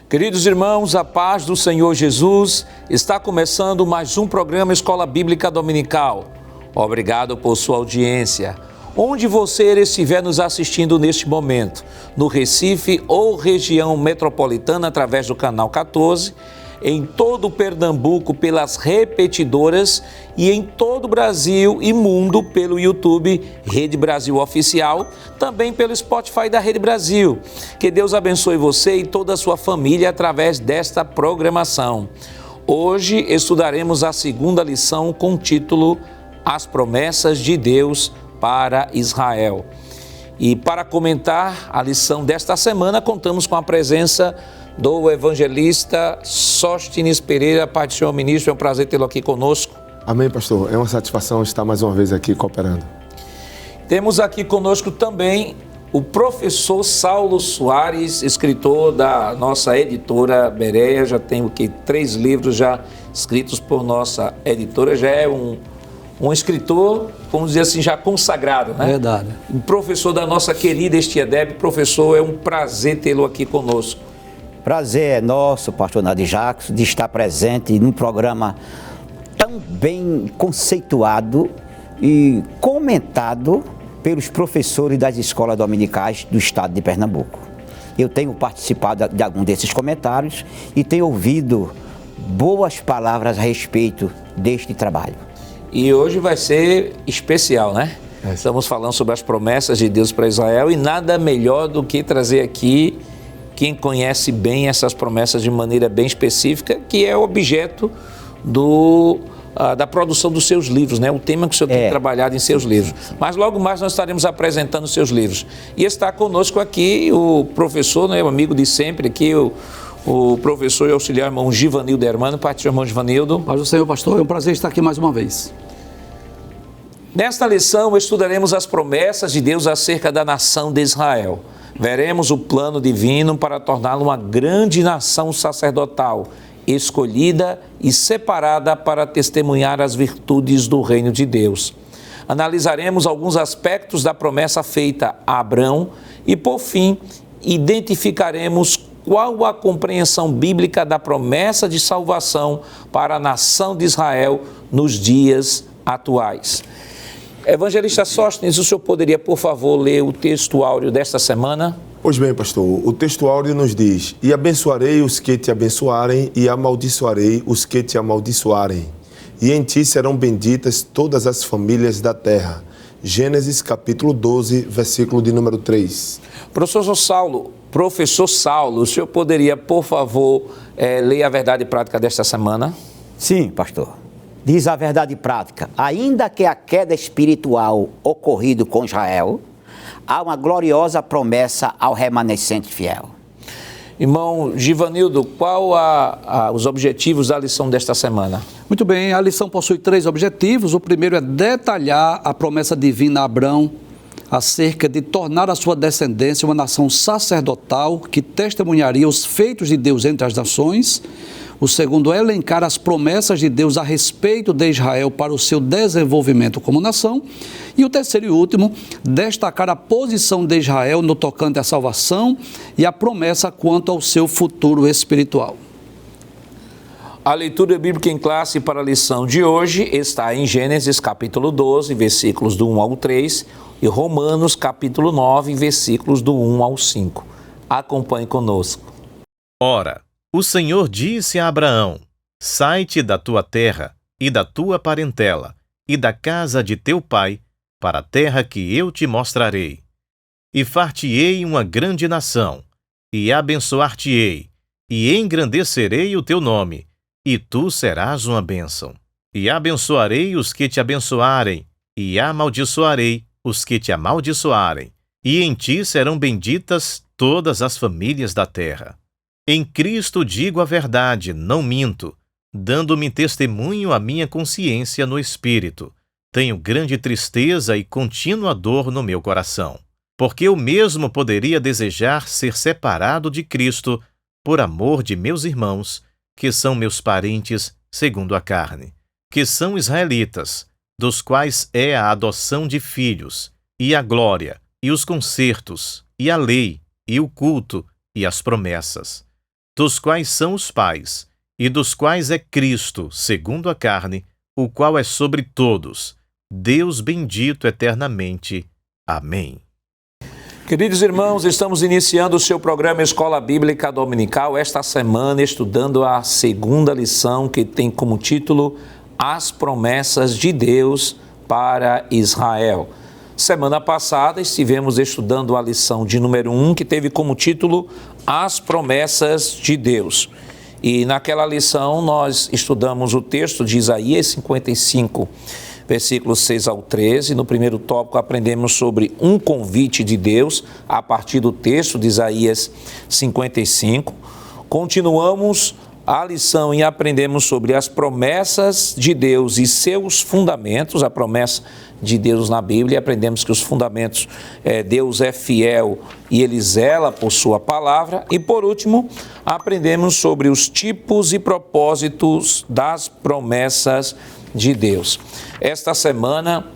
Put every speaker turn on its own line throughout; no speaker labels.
Queridos irmãos, a paz do Senhor Jesus, está começando mais um programa Escola Bíblica Dominical. Obrigado por sua audiência. Onde você estiver nos assistindo neste momento, no Recife ou região metropolitana através do canal 14, em todo o Pernambuco pelas repetidoras e em todo o Brasil e mundo pelo YouTube Rede Brasil Oficial, também pelo Spotify da Rede Brasil. Que Deus abençoe você e toda a sua família através desta programação. Hoje estudaremos a segunda lição com o título As Promessas de Deus para Israel. E para comentar a lição desta semana, contamos com a presença do evangelista Sóstenes Pereira. Pai do Senhor Ministro, é um prazer tê-lo aqui conosco.
Amém, pastor. É uma satisfação estar mais uma vez aqui cooperando.
Temos aqui conosco também o professor Saulo Soares, escritor da nossa editora Berea. Já tenho aqui 3 livros já escritos por nossa editora. Já é um escritor, vamos dizer assim, já consagrado, né?
Verdade.
Um professor da nossa querida Estiedeb. Professor, é um prazer tê-lo aqui conosco.
Prazer é nosso, pastor Nadir Jacques, de estar presente num programa tão bem conceituado e comentado pelos professores das escolas dominicais do estado de Pernambuco. Eu tenho participado de algum desses comentários e tenho ouvido boas palavras a respeito deste trabalho.
E hoje vai ser especial, né? Estamos falando sobre as promessas de Deus para Israel e nada melhor do que trazer aqui quem conhece bem essas promessas de maneira bem específica, que é o objeto da produção dos seus livros, né? O tema que o senhor tem trabalhado em seus livros. Mas logo mais nós estaremos apresentando os seus livros. E está conosco aqui o professor, né, o amigo de sempre aqui, o professor e auxiliar irmão Givanildo Hermano. Pai do Senhor, irmão Givanildo.
Paz do Senhor, pastor. É um prazer estar aqui mais uma vez.
Nesta lição estudaremos as promessas de Deus acerca da nação de Israel. Veremos o plano divino para torná-la uma grande nação sacerdotal, escolhida e separada para testemunhar as virtudes do reino de Deus. Analisaremos alguns aspectos da promessa feita a Abrão e, por fim, identificaremos qual a compreensão bíblica da promessa de salvação para a nação de Israel nos dias atuais. Evangelista Sóstenes, o senhor poderia, por favor, ler o texto áureo desta semana?
Pois bem, pastor, o texto áureo nos diz: E abençoarei os que te abençoarem, e amaldiçoarei os que te amaldiçoarem. E em ti serão benditas todas as famílias da terra. Gênesis capítulo 12, versículo de número 3.
Professor Saulo, o senhor poderia, por favor, ler a verdade prática desta semana?
Sim, pastor. Diz a verdade prática: ainda que a queda espiritual ocorrido com Israel, há uma gloriosa promessa ao remanescente fiel.
Irmão Givanildo, qual os objetivos da lição desta semana?
Muito bem, a lição possui 3 objetivos. O primeiro é detalhar a promessa divina a Abrão acerca de tornar a sua descendência uma nação sacerdotal que testemunharia os feitos de Deus entre as nações. O segundo é elencar as promessas de Deus a respeito de Israel para o seu desenvolvimento como nação. E o terceiro e último, destacar a posição de Israel no tocante à salvação e a promessa quanto ao seu futuro espiritual.
A leitura bíblica em classe para a lição de hoje está em Gênesis capítulo 12, versículos do 1 ao 3 e Romanos capítulo 9, versículos do 1 ao 5. Acompanhe conosco.
Ora, o Senhor disse a Abraão: Sai-te da tua terra e da tua parentela e da casa de teu pai, para a terra que eu te mostrarei. E far-te-ei uma grande nação, e abençoar-te-ei, e engrandecerei o teu nome, e tu serás uma bênção. E abençoarei os que te abençoarem, e amaldiçoarei os que te amaldiçoarem, e em ti serão benditas todas as famílias da terra. Em Cristo digo a verdade, não minto, dando-me testemunho à minha consciência no Espírito. Tenho grande tristeza e contínua dor no meu coração, porque eu mesmo poderia desejar ser separado de Cristo por amor de meus irmãos, que são meus parentes segundo a carne, que são israelitas, dos quais é a adoção de filhos, e a glória, e os concertos, e a lei, e o culto, e as promessas. dos quais são os pais, e dos quais é Cristo, segundo a carne, o qual é sobre todos, Deus bendito eternamente. Amém.
Queridos irmãos, estamos iniciando o seu programa Escola Bíblica Dominical, esta semana estudando a segunda lição, que tem como título As Promessas de Deus para Israel. Semana passada estivemos estudando a lição de número 1, que teve como título As Promessas de Deus. E naquela lição nós estudamos o texto de Isaías 55, versículos 6 ao 13. No primeiro tópico aprendemos sobre um convite de Deus a partir do texto de Isaías 55. Continuamos a lição e aprendemos sobre as promessas de Deus e seus fundamentos, a promessa de Deus na Bíblia. Aprendemos que os fundamentos, Deus é fiel e Ele zela por sua palavra. E por último, aprendemos sobre os tipos e propósitos das promessas de Deus. Esta semana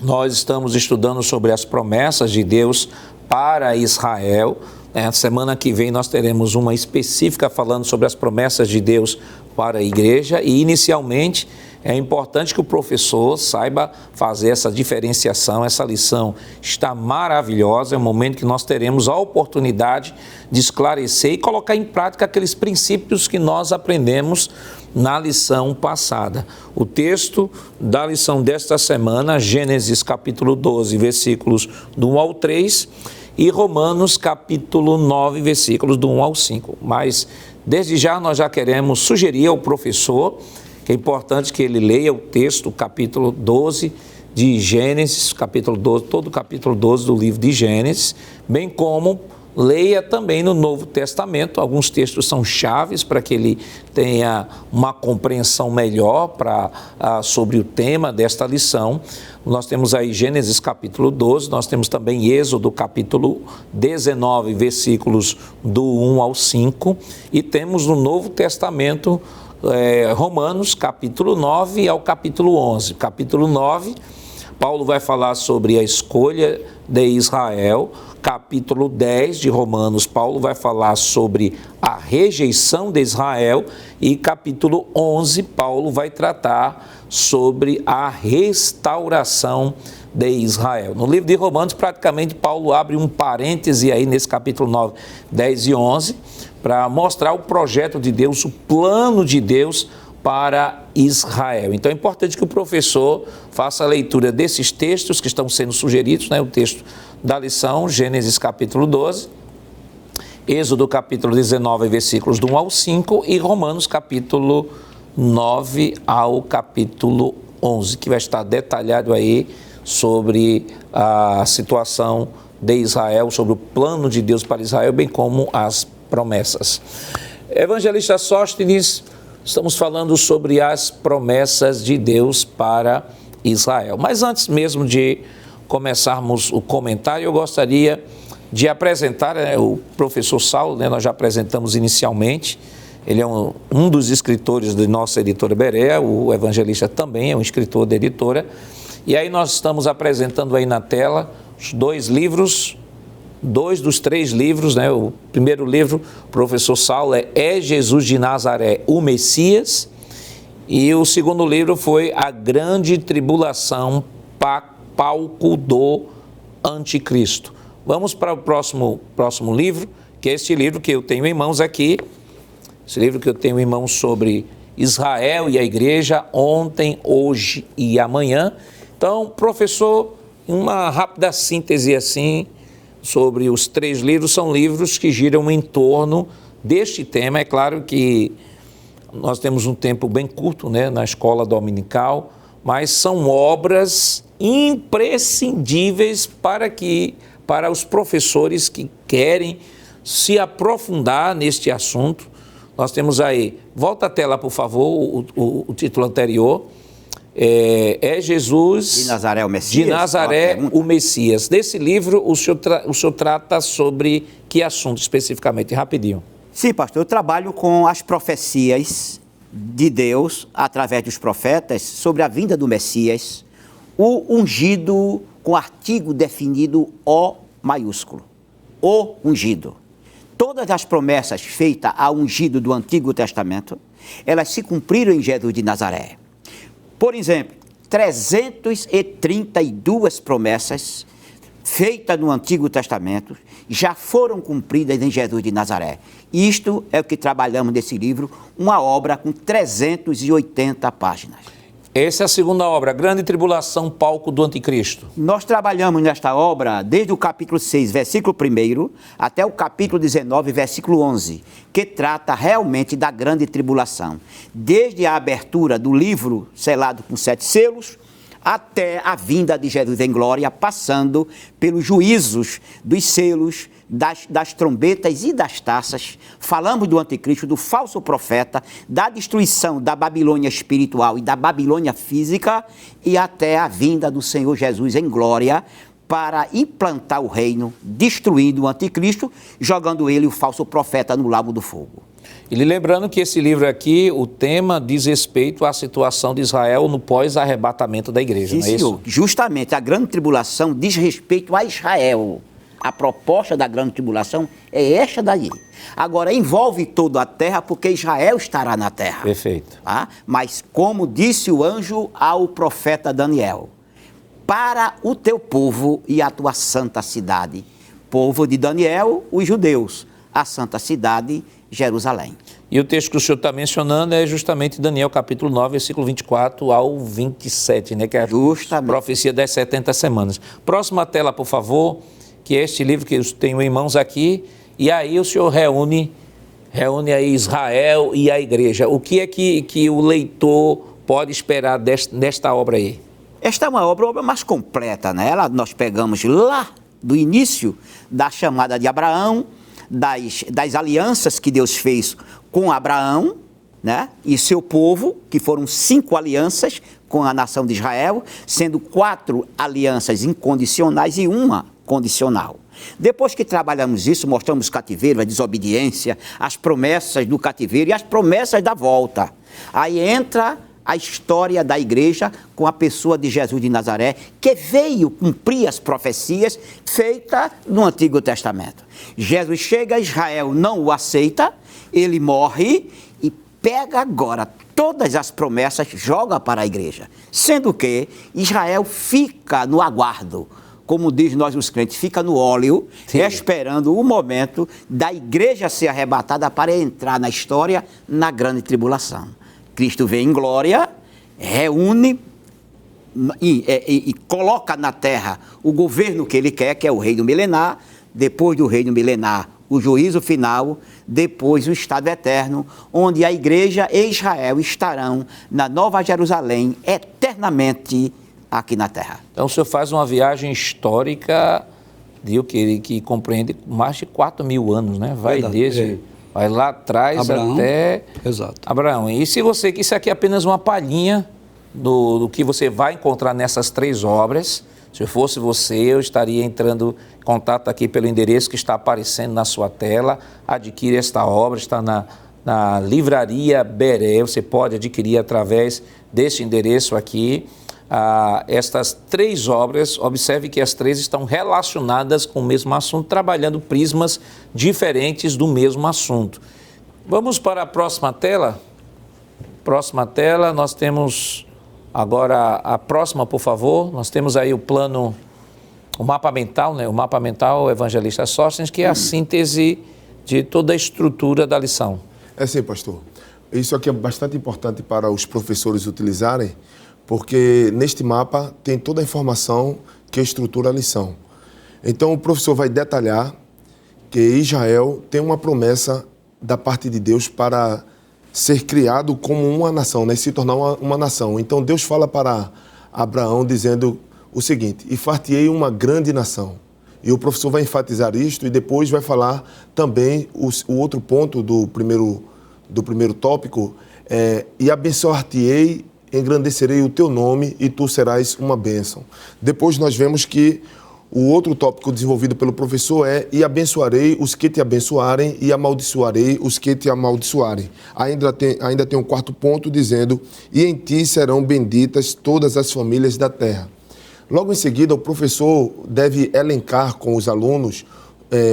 nós estamos estudando sobre as promessas de Deus para Israel. Na semana que vem nós teremos uma específica falando sobre as promessas de Deus para a igreja e inicialmente é importante que o professor saiba fazer essa diferenciação. Essa lição está maravilhosa, é um momento que nós teremos a oportunidade de esclarecer e colocar em prática aqueles princípios que nós aprendemos na lição passada. O texto da lição desta semana, Gênesis capítulo 12, versículos do 1 ao 3 e Romanos capítulo 9, versículos do 1 ao 5. Mas desde já nós já queremos sugerir ao professor que é importante que ele leia o texto, capítulo 12 de Gênesis, capítulo 12, todo o capítulo 12 do livro de Gênesis, bem como leia também no Novo Testamento. Alguns textos são chaves para que ele tenha uma compreensão melhor sobre o tema desta lição. Nós temos aí Gênesis capítulo 12, nós temos também Êxodo capítulo 19, versículos do 1 ao 5, e temos no Novo Testamento Romanos capítulo 9 ao capítulo 11. Capítulo 9, Paulo vai falar sobre a escolha de Israel. Capítulo 10 de Romanos, Paulo vai falar sobre a rejeição de Israel. E capítulo 11, Paulo vai tratar sobre a restauração de Israel. No livro de Romanos, praticamente, Paulo abre um parêntese aí nesse capítulo 9, 10 e 11, para mostrar o projeto de Deus, o plano de Deus para Israel. Então é importante que o professor faça a leitura desses textos que estão sendo sugeridos, o texto da lição, Gênesis capítulo 12, Êxodo capítulo 19, versículos do 1 ao 5 e Romanos capítulo 9 ao capítulo 11, que vai estar detalhado aí sobre a situação de Israel, sobre o plano de Deus para Israel, bem como as promessas. Evangelista Sóstenes, estamos falando sobre as promessas de Deus para Israel. Mas antes mesmo de começarmos o comentário, eu gostaria de apresentar o professor Saulo, nós já apresentamos inicialmente. Ele é um dos escritores da nossa editora Berea, o evangelista também é um escritor da editora. E aí nós estamos apresentando aí na tela os dois livros, dois dos três livros, O primeiro livro, professor Saulo, é Jesus de Nazaré, o Messias. E o segundo livro foi A Grande Tribulação, Palco do Anticristo. Vamos para o próximo livro, que é este livro que eu tenho em mãos aqui. Esse livro que eu tenho em mãos sobre Israel e a igreja, ontem, hoje e amanhã. Então, professor, uma rápida síntese assim sobre os três livros. São livros que giram em torno deste tema. É claro que nós temos um tempo bem curto, na escola dominical, mas são obras imprescindíveis para os professores que querem se aprofundar neste assunto. Nós temos aí, volta a tela, por favor, o título anterior. É Jesus
de Nazaré, o Messias.
De Nazaré, o Messias. Desse livro, o senhor trata sobre que assunto especificamente? Rapidinho.
Sim, pastor, eu trabalho com as profecias de Deus, através dos profetas, sobre a vinda do Messias, o ungido com artigo definido O maiúsculo. O ungido. Todas as promessas feitas ao ungido do Antigo Testamento, elas se cumpriram em Jesus de Nazaré. Por exemplo, 332 promessas feitas no Antigo Testamento já foram cumpridas em Jesus de Nazaré. Isto é o que trabalhamos nesse livro, uma obra com 380 páginas.
Essa é a segunda obra, Grande Tribulação, Palco do Anticristo.
Nós trabalhamos nesta obra desde o capítulo 6, versículo 1, até o capítulo 19, versículo 11, que trata realmente da grande tribulação. Desde a abertura do livro selado com 7 selos, até a vinda de Jesus em glória, passando pelos juízos dos selos, das trombetas e das taças. Falamos do anticristo, do falso profeta, da destruição da Babilônia espiritual e da Babilônia física, e até a vinda do Senhor Jesus em glória para implantar o reino, destruindo o anticristo, jogando ele, o falso profeta, no lago do fogo.
E lembrando que esse livro aqui, o tema diz respeito à situação de Israel no pós-arrebatamento da igreja,
Sim,
não é isso?
senhor. Justamente, a grande tribulação diz respeito a Israel. A proposta da grande tribulação é esta daí. Agora, envolve toda a terra, porque Israel estará na terra.
Perfeito.
Tá? Mas, como disse o anjo ao profeta Daniel, para o teu povo e a tua santa cidade. Povo de Daniel, os judeus. A santa cidade, Jerusalém.
E o texto que o senhor está mencionando é justamente Daniel capítulo 9, versículo 24 ao 27, né? Que é a
Justamente.
profecia das 70 semanas. Próxima tela, por favor, que é este livro que eu tenho em mãos aqui, e aí o senhor reúne aí Israel e a igreja. O que é que o leitor pode esperar desta obra aí?
Esta é uma obra mais completa, né? Nós pegamos lá do início da chamada de Abraão, das alianças que Deus fez com Abraão, né? E seu povo, que foram 5 alianças com a nação de Israel, sendo 4 alianças incondicionais e 1 condicional. Depois que trabalhamos isso, mostramos o cativeiro, a desobediência, as promessas do cativeiro e as promessas da volta. Aí entra a história da igreja com a pessoa de Jesus de Nazaré, que veio cumprir as profecias feitas no Antigo Testamento. Jesus chega, Israel não o aceita, ele morre e pega agora todas as promessas, joga para a igreja. Sendo que Israel fica no aguardo, como diz nós os crentes, fica no óleo, esperando o momento da igreja ser arrebatada para entrar na história na grande tribulação. Cristo vem em glória, reúne e coloca na terra o governo que ele quer, que é o reino milenar. Depois do reino milenar, o juízo final, depois o estado eterno, onde a igreja e Israel estarão na Nova Jerusalém eternamente aqui na terra.
Então o senhor faz uma viagem histórica que compreende mais de 4.000 anos, né? Vai vai lá atrás
Abraão,
até
exato.
Abraão. E se você que isso aqui é apenas uma palhinha do que você vai encontrar nessas 3 obras, se eu fosse você, eu estaria entrando em contato aqui pelo endereço que está aparecendo na sua tela. Adquire esta obra, está na Livraria Beré. Você pode adquirir através deste endereço aqui. Estas 3 obras, observe que as 3 estão relacionadas com o mesmo assunto, trabalhando prismas diferentes do mesmo assunto. Vamos para a próxima tela. Próxima tela, nós temos agora a próxima, por favor. Nós temos aí o plano, o mapa mental, né? O mapa mental, o evangelista Sóstenes, que é a síntese de toda a estrutura da lição.
É sim, pastor. Isso aqui é bastante importante para os professores utilizarem, porque neste mapa tem toda a informação que estrutura a lição. Então o professor vai detalhar que Israel tem uma promessa da parte de Deus para ser criado como uma nação, né? Se tornar uma nação. Então Deus fala para Abraão dizendo o seguinte: e far-te-ei uma grande nação. E o professor vai enfatizar isto e depois vai falar também o outro ponto do primeiro tópico, e abençoar-te-ei, engrandecerei o teu nome e tu serás uma bênção. Depois nós vemos que o outro tópico desenvolvido pelo professor é: e abençoarei os que te abençoarem e amaldiçoarei os que te amaldiçoarem. Ainda tem um quarto ponto dizendo: e em ti serão benditas todas as famílias da terra. Logo em seguida, o professor deve elencar com os alunos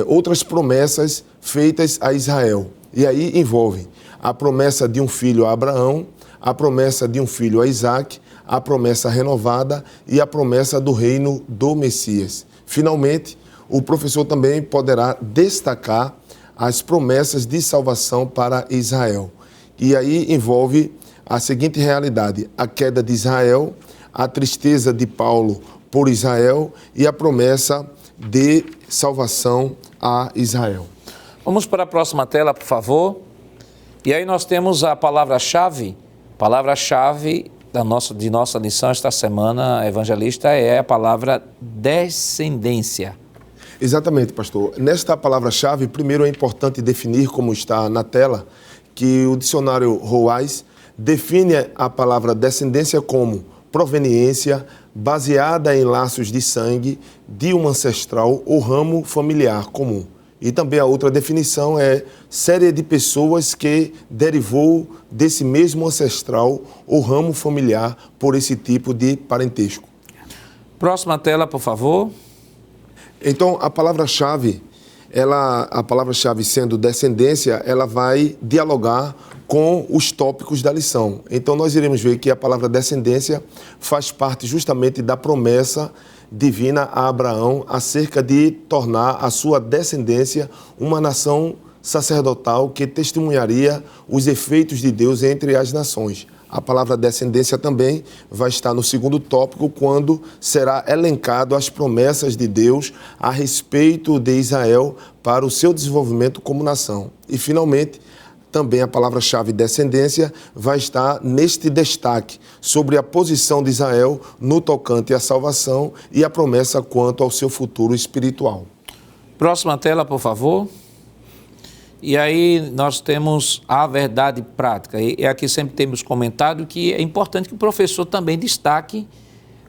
outras promessas feitas a Israel. E aí envolve a promessa de um filho a Abraão, a promessa de um filho a Isaac, a promessa renovada e a promessa do reino do Messias. Finalmente, o professor também poderá destacar as promessas de salvação para Israel. E aí envolve a seguinte realidade: a queda de Israel, a tristeza de Paulo por Israel e a promessa de salvação a Israel.
Vamos para a próxima tela, por favor. E aí nós temos a palavra-chave. Palavra-chave de nossa lição esta semana, evangelista, é a palavra descendência.
Exatamente, pastor. Nesta palavra-chave, primeiro é importante definir, como está na tela, que o dicionário Roais define a palavra descendência como proveniência baseada em laços de sangue de um ancestral ou ramo familiar comum. E também a outra definição é série de pessoas que derivou desse mesmo ancestral ou ramo familiar por esse tipo de parentesco.
Próxima tela, por favor.
Então, a palavra-chave sendo descendência, ela vai dialogar com os tópicos da lição. Então, nós iremos ver que a palavra descendência faz parte justamente da promessa divina a Abraão acerca de tornar a sua descendência uma nação sacerdotal que testemunharia os efeitos de Deus entre as nações. A palavra descendência também vai estar no segundo tópico, quando será elencado as promessas de Deus a respeito de Israel para o seu desenvolvimento como nação. E, finalmente, também a palavra-chave descendência vai estar neste destaque sobre a posição de Israel no tocante à salvação e a promessa quanto ao seu futuro espiritual.
Próxima tela, por favor. E aí nós temos a verdade prática. E aqui sempre temos comentado que é importante que o professor também destaque,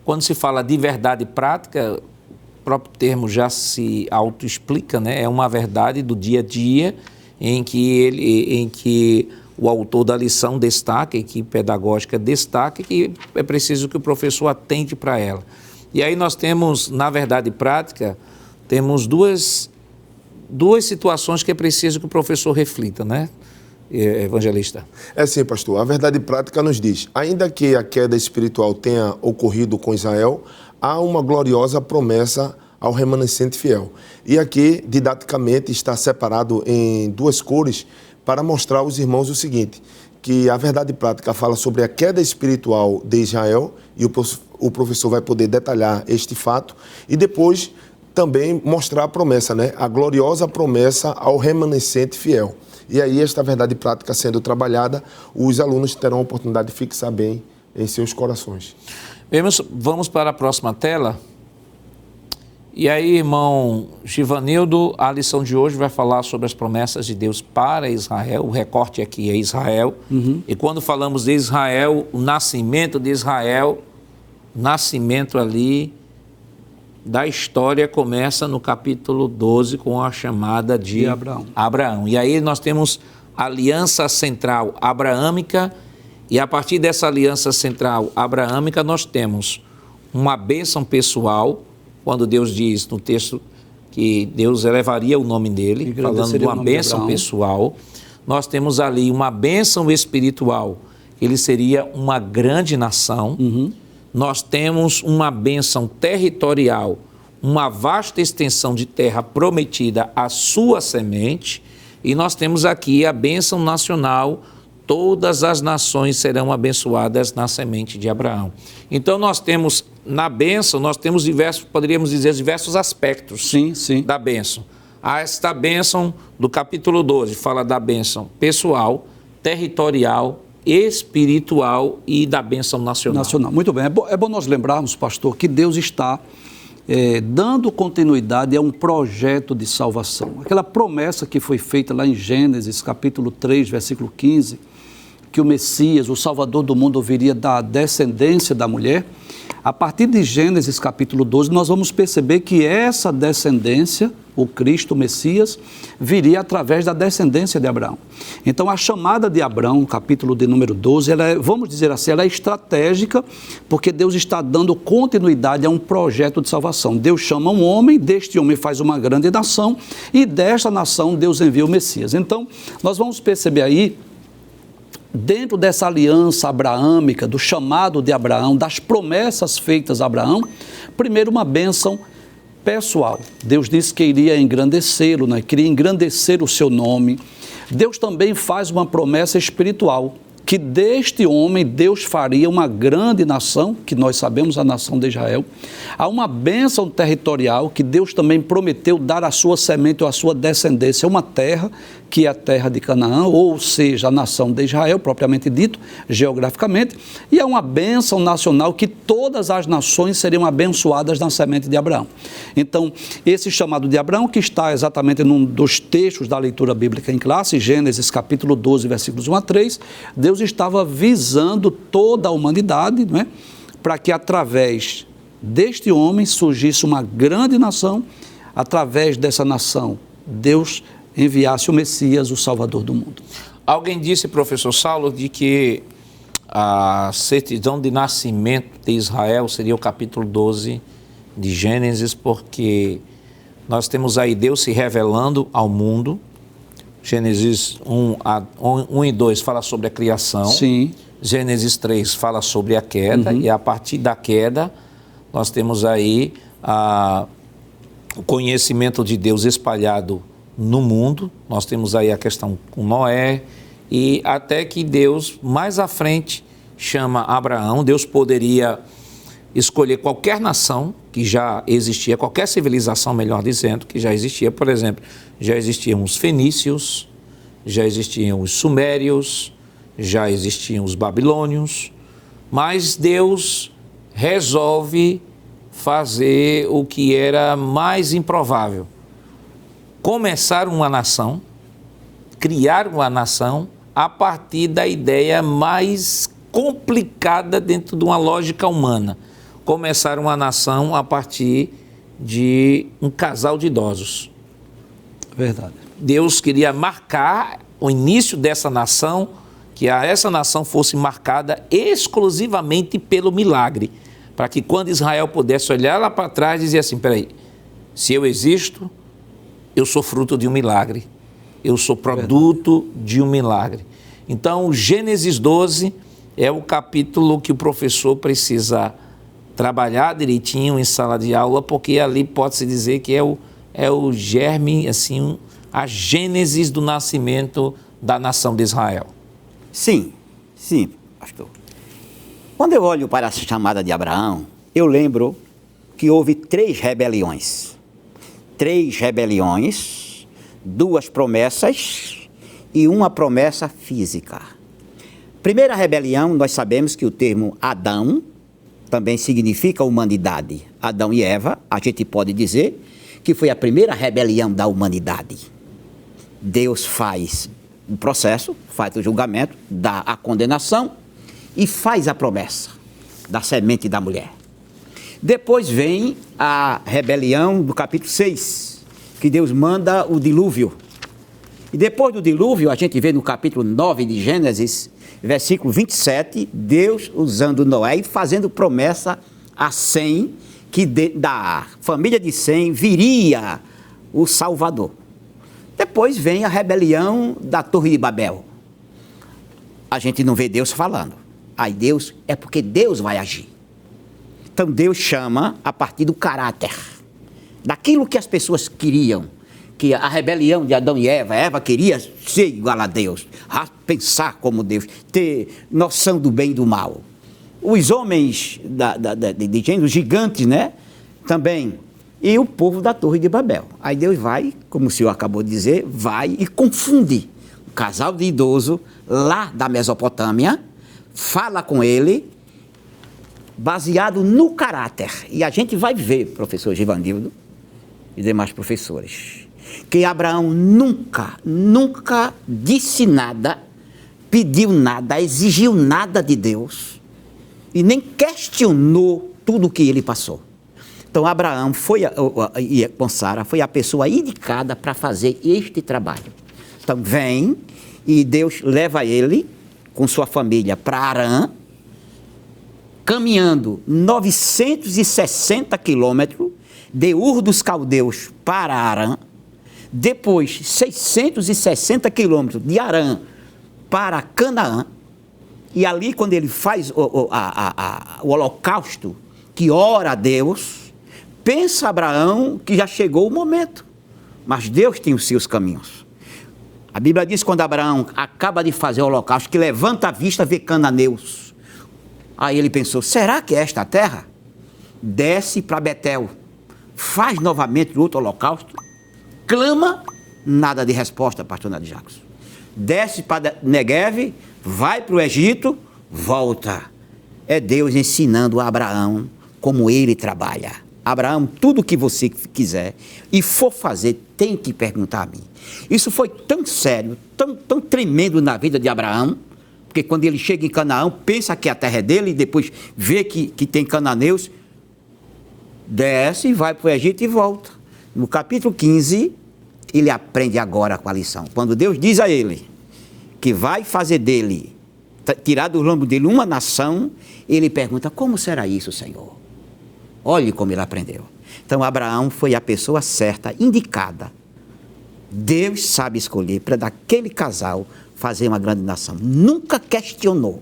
quando se fala de verdade prática, o próprio termo já se autoexplica, né? É uma verdade do dia a dia em que o autor da lição destaca, a equipe pedagógica destaca, que é preciso que o professor atente para ela. E aí nós temos, na verdade prática, temos duas situações que é preciso que o professor reflita, né, evangelista?
É sim, pastor. A verdade prática nos diz: ainda que a queda espiritual tenha ocorrido com Israel, há uma gloriosa promessa ao remanescente fiel. E aqui, didaticamente, está separado em duas cores para mostrar aos irmãos o seguinte, que a verdade prática fala sobre a queda espiritual de Israel, e o professor vai poder detalhar este fato, e depois também mostrar a promessa, né? A gloriosa promessa ao remanescente fiel. E aí, esta verdade prática sendo trabalhada, os alunos terão a oportunidade de fixar bem em seus corações.
Vamos para a próxima tela. E aí, irmão Givanildo, a lição de hoje vai falar sobre as promessas de Deus para Israel. O recorte aqui é Israel. E quando falamos de Israel, o nascimento de Israel, nascimento ali da história começa no capítulo 12 com a chamada de Abraão. E aí nós temos a aliança central abraâmica, e a partir dessa aliança central abraâmica nós temos uma bênção pessoal, quando Deus diz no texto que Deus elevaria o nome dele, falando de uma bênção pessoal. Nós temos ali uma bênção espiritual, ele seria uma grande nação. Nós temos uma bênção territorial, uma vasta extensão de terra prometida à sua semente, e nós temos aqui a bênção nacional, todas as nações serão abençoadas na semente de Abraão. Então nós temos, na bênção, nós temos poderíamos dizer, diversos aspectos da bênção. Esta bênção do capítulo 12 fala da bênção pessoal, territorial, espiritual e da bênção nacional.
Muito bem. É bom nós lembrarmos, pastor, que Deus está dando continuidade a um projeto de salvação. Aquela promessa que foi feita lá em Gênesis, capítulo 3, versículo 15, que o Messias, o Salvador do mundo, viria da descendência da mulher. A partir de Gênesis capítulo 12, nós vamos perceber que essa descendência, o Cristo, o Messias, viria através da descendência de Abraão. Então, a chamada de Abraão, capítulo de número 12, ela é, vamos dizer assim, ela é estratégica, porque Deus está dando continuidade a um projeto de salvação. Deus chama um homem, deste homem faz uma grande nação, e desta nação Deus envia o Messias. Então, nós vamos perceber aí, dentro dessa aliança abraâmica, do chamado de Abraão, das promessas feitas a Abraão, primeiro uma bênção pessoal. Deus disse que iria engrandecê-lo, né? Queria engrandecer o seu nome. Deus também faz uma promessa espiritual, que deste homem Deus faria uma grande nação, que nós sabemos, a nação de Israel. Há uma bênção territorial que Deus também prometeu dar à sua semente ou à sua descendência uma terra, que é a terra de Canaã, ou seja, a nação de Israel, propriamente dito, geograficamente. E há uma bênção nacional que todas as nações seriam abençoadas na semente de Abraão. Então, esse chamado de Abraão, que está exatamente num dos textos da leitura bíblica em classe, Gênesis capítulo 12, versículos 1 a 3, Deus estava visando toda a humanidade, não é? Para que através deste homem surgisse uma grande nação, através dessa nação, Deus enviasse o Messias, o Salvador do mundo.
Alguém disse, professor Saulo, de que a certidão de nascimento de Israel seria o capítulo 12 de Gênesis, porque nós temos aí Deus se revelando ao mundo. Gênesis 1 e 2 fala sobre a criação.
Sim.
Gênesis 3 fala sobre a queda, e a partir da queda nós temos aí o conhecimento de Deus espalhado no mundo. Nós temos aí a questão com Noé, e até que Deus, mais à frente, chama Abraão. Deus poderia escolher qualquer nação que já existia, qualquer civilização, melhor dizendo, que já existia. Por exemplo, já existiam os fenícios, já existiam os sumérios, já existiam os babilônios, mas Deus resolve fazer o que era mais improvável: começar uma nação, criar uma nação a partir da ideia mais complicada dentro de uma lógica humana. Começar uma nação a partir de um casal de idosos.
Verdade.
Deus queria marcar o início dessa nação, que essa nação fosse marcada exclusivamente pelo milagre, para que quando Israel pudesse olhar lá para trás e dizer assim: peraí, se eu existo, eu sou fruto de um milagre, eu sou produto de um milagre. Então, Gênesis 12 é o capítulo que o professor precisa trabalhar direitinho em sala de aula, porque ali pode-se dizer que é o germe, assim, a gênesis do nascimento da nação de Israel.
Sim, pastor. Quando eu olho para a chamada de Abraão, eu lembro que houve 3 rebeliões. 3 rebeliões, 2 promessas e uma promessa física. Primeira rebelião, nós sabemos que o termo Adão também significa humanidade. Adão e Eva, a gente pode dizer que foi a primeira rebelião da humanidade. Deus faz o processo, faz o julgamento, dá a condenação e faz a promessa da semente da mulher. Depois vem a rebelião do capítulo 6, que Deus manda o dilúvio. E depois do dilúvio, a gente vê no capítulo 9 de Gênesis, versículo 27, Deus usando Noé e fazendo promessa a Sem, que da família de Sem viria o Salvador. Depois vem a rebelião da Torre de Babel. A gente não vê Deus falando. Aí Deus, é porque Deus vai agir. Então Deus chama a partir do caráter, daquilo que as pessoas queriam, que a rebelião de Adão e Eva queria ser igual a Deus, a pensar como Deus, ter noção do bem e do mal. Os homens de gênero, os gigantes, né, também, e o povo da Torre de Babel. Aí Deus vai, como o senhor acabou de dizer, vai e confunde um casal de idoso lá da Mesopotâmia, fala com ele, baseado no caráter. E a gente vai ver, professor Givanildo e demais professores, que Abraão nunca disse nada, pediu nada, exigiu nada de Deus e nem questionou tudo o que ele passou. Então, Abraão com Sara foi a pessoa indicada para fazer este trabalho. Então, vem e Deus leva ele com sua família para Harã, caminhando 960 quilômetros de Ur dos Caldeus para Harã, depois 660 quilômetros de Harã para Canaã, e ali quando ele faz o holocausto, que ora a Deus, pensa Abraão que já chegou o momento, mas Deus tem os seus caminhos. A Bíblia diz que quando Abraão acaba de fazer o holocausto, que levanta a vista, vê cananeus. Aí ele pensou, será que é esta a terra? Desce para Betel, faz novamente outro holocausto, clama, nada de resposta, pastor Nadir Jacques. Desce para Negueve, vai para o Egito, volta. É Deus ensinando a Abraão como ele trabalha. Abraão, tudo que você quiser e for fazer, tem que perguntar a mim. Isso foi tão sério, tão tremendo na vida de Abraão, porque quando ele chega em Canaã, pensa que a terra é dele, e depois vê que tem cananeus, desce, vai para o Egito e volta. No capítulo 15, ele aprende agora com a lição. Quando Deus diz a ele que vai fazer dele, tirar do lombo dele uma nação, ele pergunta, como será isso, Senhor? Olhe como ele aprendeu. Então, Abraão foi a pessoa certa, indicada. Deus sabe escolher para daquele casal fazer uma grande nação. Nunca questionou,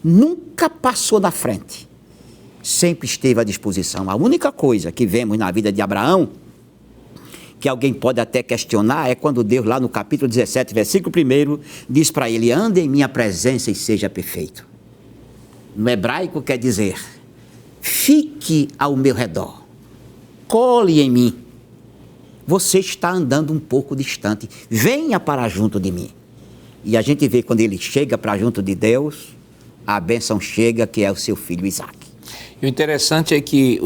nunca passou na frente. Sempre esteve à disposição. A única coisa que vemos na vida de Abraão, que alguém pode até questionar, é quando Deus, lá no capítulo 17, versículo 1, diz para ele, ande em minha presença e seja perfeito. No hebraico quer dizer, fique ao meu redor, cole em mim. Você está andando um pouco distante, venha para junto de mim. E a gente vê quando ele chega para junto de Deus, a bênção chega, que é o seu filho Isaac.
E o interessante é que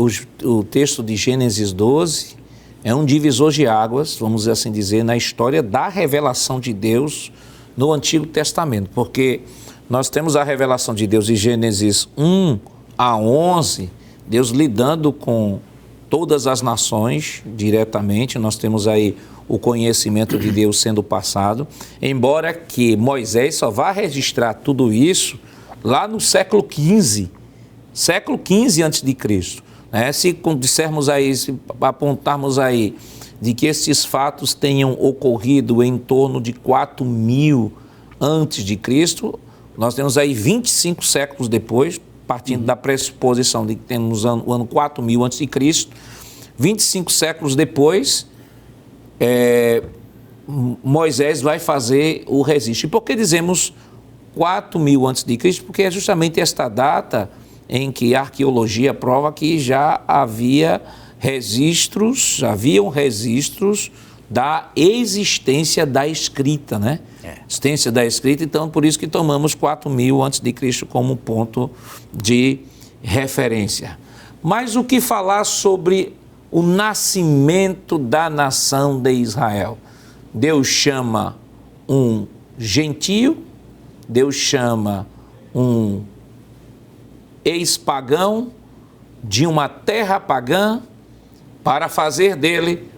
o texto de Gênesis 12 é um divisor de águas, vamos assim dizer, na história da revelação de Deus no Antigo Testamento, porque nós temos a revelação de Deus em Gênesis 1 a 11, Deus lidando com todas as nações diretamente, nós temos aí o conhecimento de Deus sendo passado, embora que Moisés só vá registrar tudo isso lá no século XV antes de Cristo. Se dissermos aí, se apontarmos aí de que esses fatos tenham ocorrido em torno de 4.000 antes de Cristo, nós temos aí 25 séculos depois, partindo da pressuposição de que temos o ano 4.000 antes de Cristo, 25 séculos depois, Moisés vai fazer o registro. E por que dizemos 4.000 antes de Cristo? Porque é justamente esta data em que a arqueologia prova que já haviam registros da existência da escrita, né? Existência da escrita, então por isso que tomamos 4.000 antes de Cristo como ponto de referência. Mas o que falar sobre o nascimento da nação de Israel? Deus chama um gentio, Deus chama um ex-pagão de uma terra pagã para fazer dele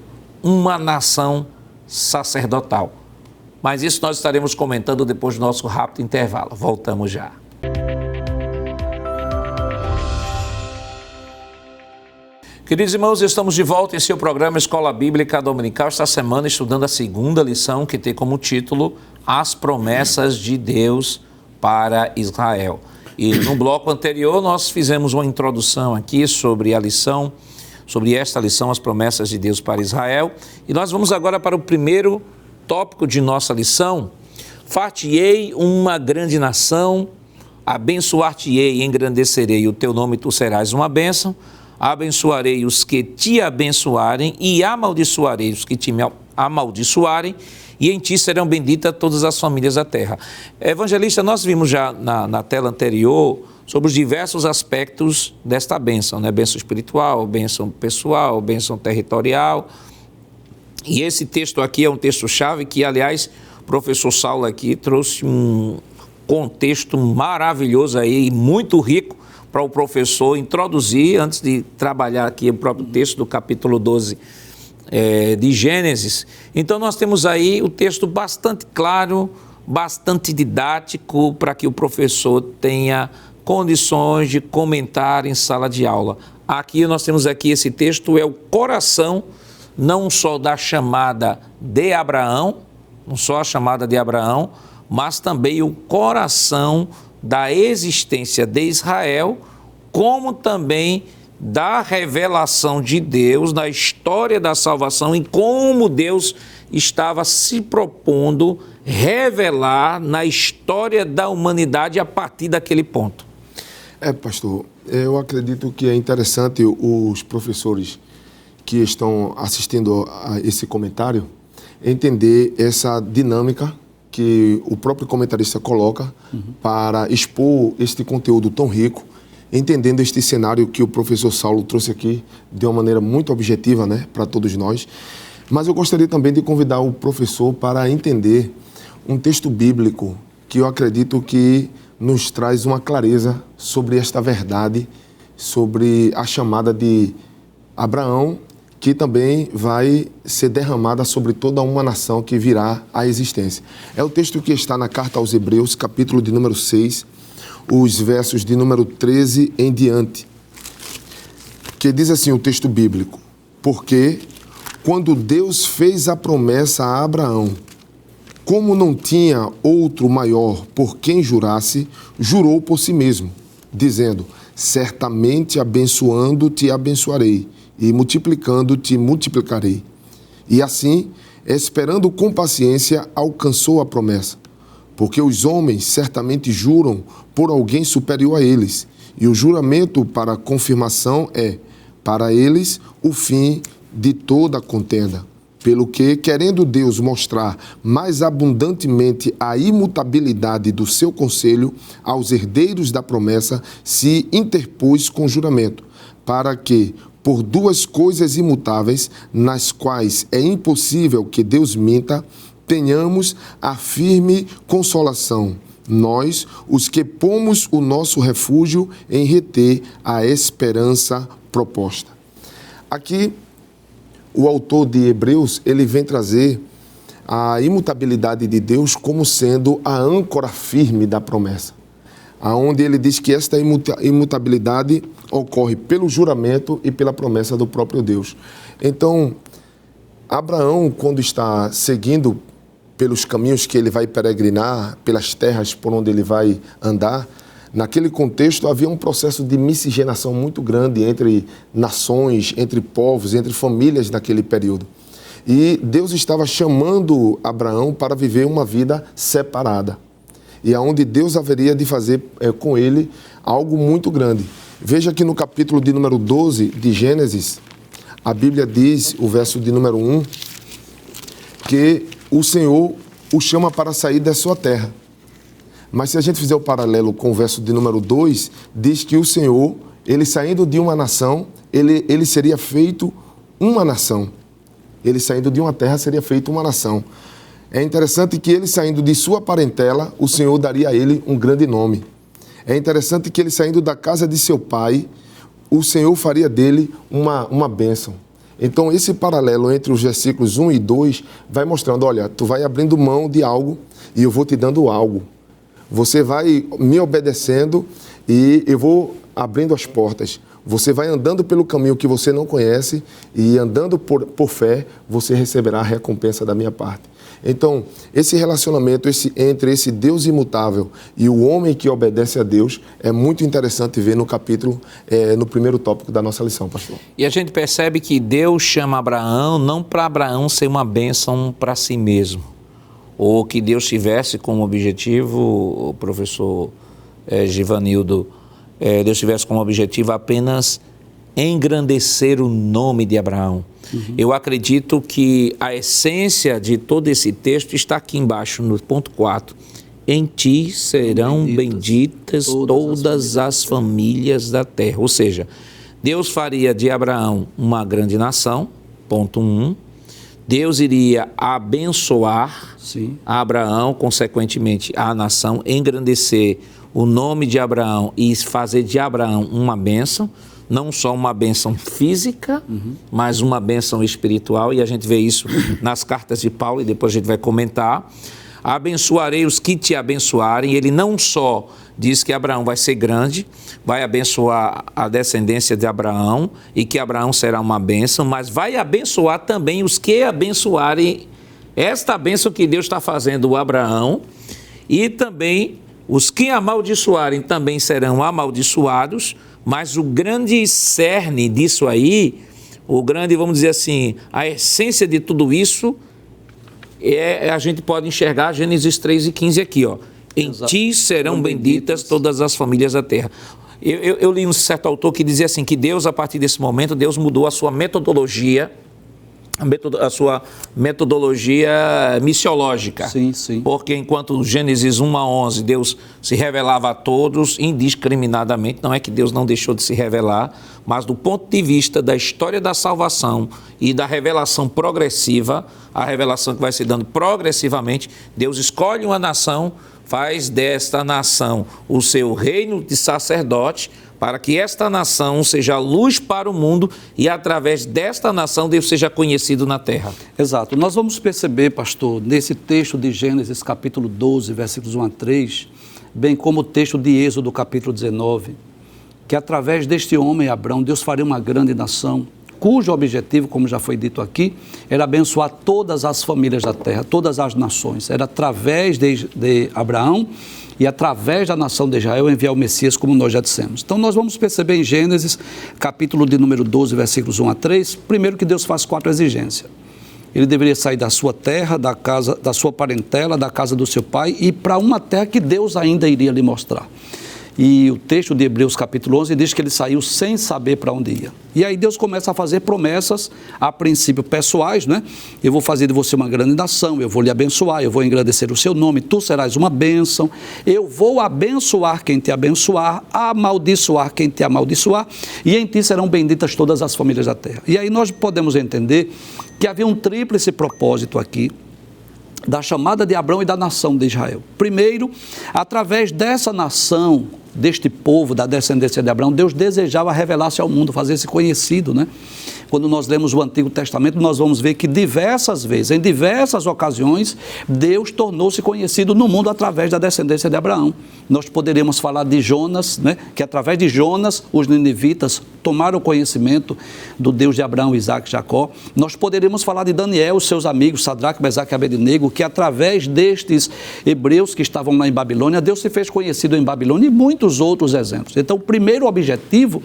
uma nação sacerdotal. Mas isso nós estaremos comentando depois do nosso rápido intervalo. Voltamos já. Queridos irmãos, estamos de volta em seu programa Escola Bíblica Dominical, esta semana estudando a segunda lição, que tem como título As Promessas de Deus para Israel. E no bloco anterior nós fizemos uma introdução aqui sobre a lição, sobre esta lição, as promessas de Deus para Israel. E nós vamos agora para o primeiro tópico de nossa lição. Far-te-ei uma grande nação, abençoar-te-ei e engrandecerei o teu nome, tu serás uma bênção. Abençoarei os que te abençoarem e amaldiçoarei os que te amaldiçoarem, e em ti serão benditas todas as famílias da terra. Evangelista, nós vimos já na tela anterior sobre os diversos aspectos desta bênção, né? Bênção espiritual, bênção pessoal, bênção territorial. E esse texto aqui é um texto-chave que, aliás, o professor Saulo aqui trouxe contexto maravilhoso aí, e muito rico para o professor introduzir, antes de trabalhar aqui o próprio texto do capítulo 12 de Gênesis. Então nós temos aí o texto bastante claro, bastante didático, para que o professor tenha condições de comentar em sala de aula. Aqui nós temos aqui esse texto, é o coração, não só da chamada de Abraão, não só a chamada de Abraão, mas também o coração da existência de Israel, como também da revelação de Deus na história da salvação e como Deus estava se propondo revelar na história da humanidade a partir daquele ponto.
Pastor, eu acredito que é interessante os professores que estão assistindo a esse comentário entender essa dinâmica que o próprio comentarista coloca para expor este conteúdo tão rico, entendendo este cenário que o professor Saulo trouxe aqui de uma maneira muito objetiva, né, para todos nós. Mas eu gostaria também de convidar o professor para entender um texto bíblico que eu acredito que nos traz uma clareza sobre esta verdade, sobre a chamada de Abraão, que também vai ser derramada sobre toda uma nação que virá à existência. É o texto que está na carta aos Hebreus, capítulo de número 6, os versos de número 13 em diante, que diz assim o texto bíblico: porque quando Deus fez a promessa a Abraão, como não tinha outro maior por quem jurasse, jurou por si mesmo, dizendo: certamente abençoando te abençoarei, e multiplicando te multiplicarei. E assim, esperando com paciência, alcançou a promessa. Porque os homens certamente juram por alguém superior a eles, e o juramento para confirmação é, para eles, o fim de toda a contenda. Pelo que, querendo Deus mostrar mais abundantemente a imutabilidade do seu conselho aos herdeiros da promessa, se interpôs com juramento, para que, por duas coisas imutáveis, nas quais é impossível que Deus minta, tenhamos a firme consolação, nós, os que pomos o nosso refúgio em reter a esperança proposta. Aqui, o autor de Hebreus, ele vem trazer a imutabilidade de Deus como sendo a âncora firme da promessa, aonde ele diz que esta imutabilidade ocorre pelo juramento e pela promessa do próprio Deus. Então, Abraão, quando está seguindo pelos caminhos que ele vai peregrinar, pelas terras por onde ele vai andar, naquele contexto havia um processo de miscigenação muito grande entre nações, entre povos, entre famílias naquele período. E Deus estava chamando Abraão para viver uma vida separada. E aonde Deus haveria de fazer com ele algo muito grande. Veja que no capítulo de número 12 de Gênesis, a Bíblia diz, o verso de número 1, que o Senhor o chama para sair da sua terra. Mas se a gente fizer o paralelo com o verso de número 2, diz que o Senhor, ele saindo de uma nação, ele seria feito uma nação. Ele saindo de uma terra seria feito uma nação. É interessante que ele saindo de sua parentela, o Senhor daria a ele um grande nome. É interessante que ele saindo da casa de seu pai, o Senhor faria dele uma bênção. Então esse paralelo entre os versículos 1 e 2 vai mostrando, olha, tu vai abrindo mão de algo e eu vou te dando algo. Você vai me obedecendo e eu vou abrindo as portas. Você vai andando pelo caminho que você não conhece e andando por fé, você receberá a recompensa da minha parte. Então, esse relacionamento entre esse Deus imutável e o homem que obedece a Deus é muito interessante ver no capítulo, no primeiro tópico da nossa lição, pastor.
E a gente percebe que Deus chama Abraão não para Abraão ser uma bênção para si mesmo, ou que Deus tivesse como objetivo, o professor Givanildo, Deus tivesse como objetivo apenas engrandecer o nome de Abraão. Eu acredito que a essência de todo esse texto está aqui embaixo, no ponto 4. Em ti serão benditas todas as famílias da terra. Ou seja, Deus faria de Abraão uma grande nação, ponto 1. Deus iria abençoar
Sim.
Abraão, consequentemente a nação, engrandecer o nome de Abraão e fazer de Abraão uma bênção, não só uma bênção física, mas uma bênção espiritual, e a gente vê isso nas cartas de Paulo, e depois a gente vai comentar. Abençoarei os que te abençoarem. Ele não só diz que Abraão vai ser grande, vai abençoar a descendência de Abraão e que Abraão será uma bênção, mas vai abençoar também os que abençoarem esta bênção que Deus está fazendo o Abraão, e também os que amaldiçoarem também serão amaldiçoados. Mas o grande cerne disso aí, o grande, vamos dizer assim, a essência de tudo isso, a gente pode enxergar Gênesis 3:15 aqui, ó. Em ti serão benditas todas as famílias da terra. Eu li um certo autor que dizia assim, que Deus, a partir desse momento, Deus mudou a sua metodologia, a sua metodologia missiológica.
Sim, sim.
Porque enquanto Gênesis 1-11, Deus se revelava a todos indiscriminadamente, não é que Deus não deixou de se revelar, mas do ponto de vista da história da salvação e da revelação progressiva, a revelação que vai se dando progressivamente, Deus escolhe uma nação, faz desta nação o seu reino de sacerdote, para que esta nação seja luz para o mundo e através desta nação Deus seja conhecido na terra.
Exato. Nós vamos perceber, pastor, nesse texto de Gênesis capítulo 12, versículos 1-3, bem como o texto de Êxodo capítulo 19, que através deste homem, Abraão, Deus faria uma grande nação, cujo objetivo, como já foi dito aqui, era abençoar todas as famílias da terra, todas as nações. Era através de Abraão e através da nação de Israel enviar o Messias, como nós já dissemos. Então nós vamos perceber em Gênesis, capítulo de número 12, versículos 1-3, primeiro que Deus faz 4 exigências. Ele deveria sair da sua terra, da casa, da sua parentela, da casa do seu pai, e para uma terra que Deus ainda iria lhe mostrar. E o texto de Hebreus capítulo 11 diz que ele saiu sem saber para onde ia. E aí Deus começa a fazer promessas, a princípio pessoais, né? Eu vou fazer de você uma grande nação, eu vou lhe abençoar, eu vou engrandecer o seu nome, tu serás uma bênção, eu vou abençoar quem te abençoar, amaldiçoar quem te amaldiçoar, e em ti serão benditas todas as famílias da terra. E aí nós podemos entender que havia um tríplice propósito aqui, da chamada de Abraão e da nação de Israel. Primeiro, através dessa nação, deste povo, da descendência de Abraão, Deus desejava revelar-se ao mundo, fazer-se conhecido, né? Quando nós lemos o Antigo Testamento, nós vamos ver que diversas vezes, em diversas ocasiões, Deus tornou-se conhecido no mundo através da descendência de Abraão. Nós poderíamos falar de Jonas, né? Que através de Jonas, os ninivitas tomaram conhecimento do Deus de Abraão, Isaac e Jacó. Nós poderíamos falar de Daniel, os seus amigos, Sadraque, Mesaque e Abednego, que através destes hebreus que estavam lá em Babilônia, Deus se fez conhecido em Babilônia, e muitos outros exemplos. Então, o primeiro objetivo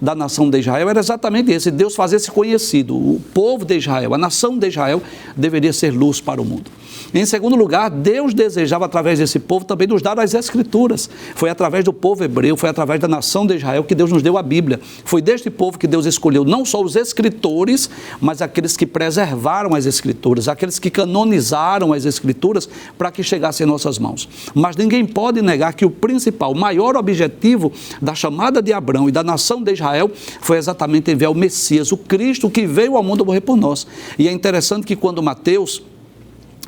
da nação de Israel era exatamente esse, Deus fazer-se conhecido. O povo de Israel, a nação de Israel, deveria ser luz para o mundo. Em segundo lugar, Deus desejava, através desse povo, também nos dar as Escrituras. Foi através do povo hebreu, foi através da nação de Israel que Deus nos deu a Bíblia. Foi deste povo que Deus escolheu não só os escritores, mas aqueles que preservaram as Escrituras, aqueles que canonizaram as Escrituras para que chegassem em nossas mãos. Mas ninguém pode negar que o principal, o maior objetivo da chamada de Abraão e da nação de Israel foi exatamente enviar o Messias, o Cristo que veio ao mundo morrer por nós. E é interessante que quando Mateus,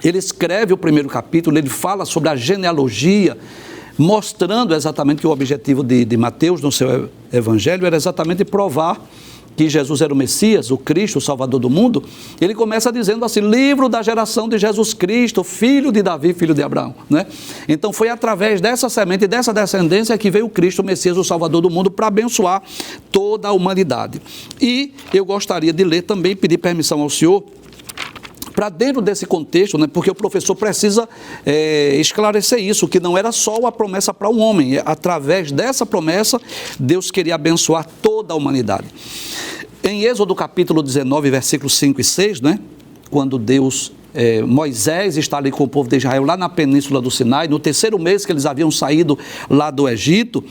ele escreve o primeiro capítulo, ele fala sobre a genealogia, mostrando exatamente que o objetivo de Mateus no seu evangelho era exatamente provar que Jesus era o Messias, o Cristo, o Salvador do mundo. Ele começa dizendo assim, livro da geração de Jesus Cristo, filho de Davi, filho de Abraão, né? Então foi através dessa semente, dessa descendência que veio o Cristo, o Messias, o Salvador do mundo, para abençoar toda a humanidade. E eu gostaria de ler também, pedir permissão ao senhor, para dentro desse contexto, né, porque o professor precisa esclarecer isso, que não era só a promessa para um homem, através dessa promessa, Deus queria abençoar toda a humanidade. Em Êxodo capítulo 19, versículos 5 e 6, né, quando Moisés está ali com o povo de Israel, lá na península do Sinai, no terceiro mês que eles haviam saído lá do Egito,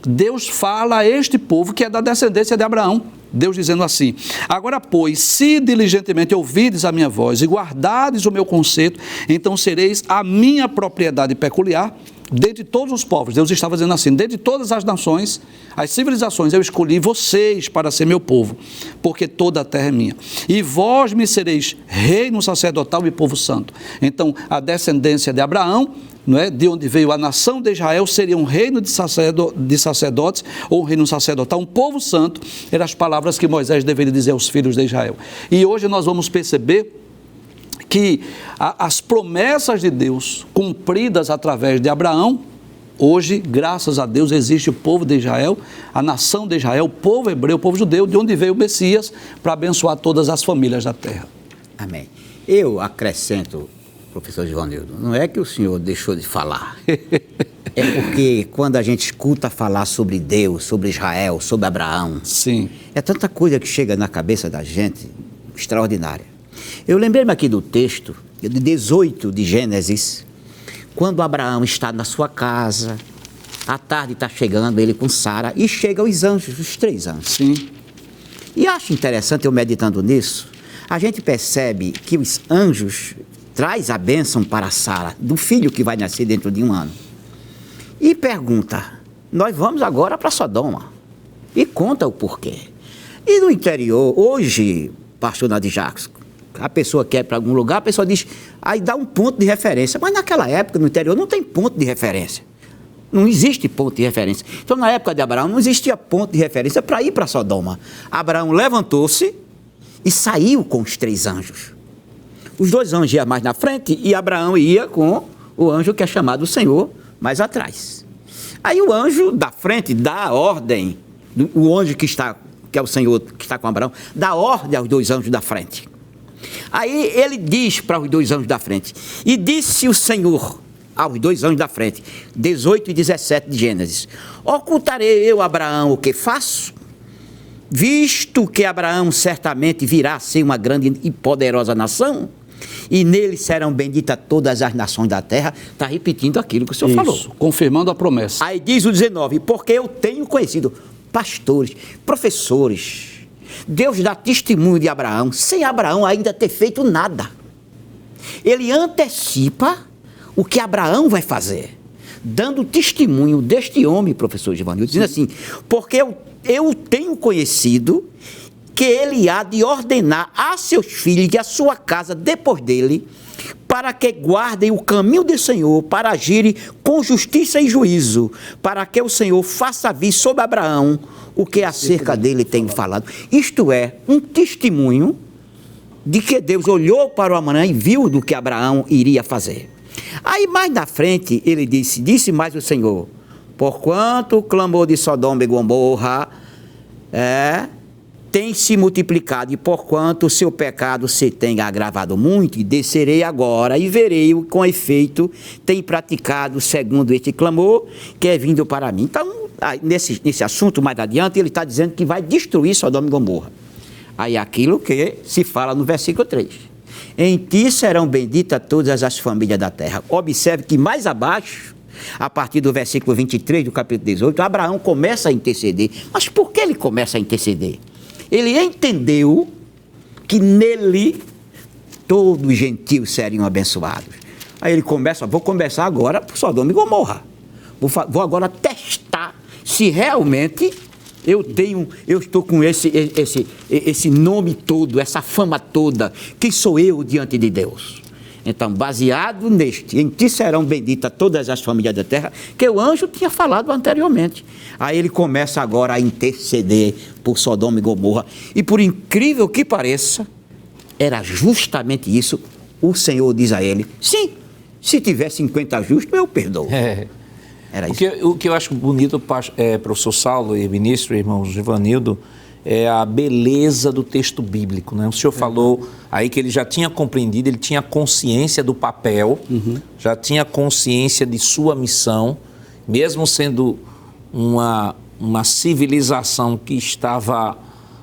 Deus fala a este povo que é da descendência de Abraão, Deus dizendo assim, agora pois, se diligentemente ouvides a minha voz e guardardes o meu conceito, então sereis a minha propriedade peculiar dentre todos os povos, Deus estava dizendo assim, dentre todas as nações, as civilizações, eu escolhi vocês para ser meu povo, porque toda a terra é minha. E vós me sereis reino sacerdotal e povo santo. Então, a descendência de Abraão, não é, de onde veio a nação de Israel, seria um reino de sacerdotes, ou um reino sacerdotal, um povo santo, eram as palavras que Moisés deveria dizer aos filhos de Israel. E hoje nós vamos perceber que as promessas de Deus cumpridas através de Abraão, hoje, graças a Deus, existe o povo de Israel, a nação de Israel, o povo hebreu, o povo judeu, de onde veio o Messias para abençoar todas as famílias da terra.
Amém. Eu acrescento, professor Givanildo, não é que o senhor deixou de falar, é porque quando a gente escuta falar sobre Deus, sobre Israel, sobre Abraão,
Sim.
é tanta coisa que chega na cabeça da gente, extraordinária. Eu lembrei-me aqui do texto, de 18 de Gênesis, quando Abraão está na sua casa, à tarde está chegando ele com Sara, e chegam os anjos, os 3 anjos.
Sim.
E acho interessante, eu meditando nisso, a gente percebe que os anjos traz a bênção para Sara, do filho que vai nascer dentro de 1 ano. E pergunta, nós vamos agora para Sodoma. E conta o porquê. E no interior, hoje, pastor Nadir Jacques, a pessoa quer ir para algum lugar, a pessoa diz, aí dá um ponto de referência. Mas naquela época, no interior, não tem ponto de referência. Não existe ponto de referência. Então, na época de Abraão, não existia ponto de referência para ir para Sodoma. Abraão levantou-se e saiu com os 3 anjos. Os 2 anjos iam mais na frente e Abraão ia com o anjo que é chamado o Senhor mais atrás. Aí o anjo da frente dá a ordem, o anjo que é o Senhor que está com Abraão, dá ordem aos 2 anjos da frente. Aí ele diz para os 2 anjos da frente, e disse o Senhor aos 2 anjos da frente, 18 e 17 de Gênesis, ocultarei eu, Abraão, o que faço? Visto que Abraão certamente virá a ser uma grande e poderosa nação, e nele serão benditas todas as nações da terra. Está repetindo aquilo que o senhor falou.
Confirmando a promessa.
Aí diz o 19, porque eu tenho conhecido pastores, professores. Deus dá testemunho de Abraão, sem Abraão ainda ter feito nada. Ele antecipa o que Abraão vai fazer, dando testemunho deste homem, professor Givanildo, dizendo assim, porque eu tenho conhecido que ele há de ordenar a seus filhos e a sua casa depois dele, para que guardem o caminho do Senhor, para agirem com justiça e juízo, para que o Senhor faça vir sobre Abraão o que acerca dele tem falado. Isto é, um testemunho de que Deus olhou para o amanhã e viu do que Abraão iria fazer. Aí mais na frente ele disse mais o Senhor, porquanto o clamor de Sodoma e Gomorra tem se multiplicado, e porquanto o seu pecado se tem agravado muito, e descerei agora e verei o com efeito tem praticado segundo este clamor que é vindo para mim. Então, nesse assunto mais adiante, ele está dizendo que vai destruir Sodoma e Gomorra. Aí aquilo que se fala no versículo 3. Em ti serão benditas todas as famílias da terra. Observe que mais abaixo, a partir do versículo 23 do capítulo 18, Abraão começa a interceder. Mas por que ele começa a interceder? Ele entendeu que nele todos os gentios seriam abençoados. Aí ele vou começar agora por Sodoma e Gomorra. Vou agora testar se realmente eu estou com esse nome todo, essa fama toda. Quem sou eu diante de Deus? Então, baseado neste, em ti serão benditas todas as famílias da terra, que o anjo tinha falado anteriormente. Aí ele começa agora a interceder por Sodoma e Gomorra. E por incrível que pareça, era justamente isso. O Senhor diz a ele, sim, se tiver 50 justos, eu perdoo. Era isso.
O que eu acho bonito, professor Saulo e ministro, irmão Givanildo, é a beleza do texto bíblico, né? O senhor falou aí que ele já tinha compreendido, ele tinha consciência do papel, já tinha consciência de sua missão, mesmo sendo uma civilização que estava,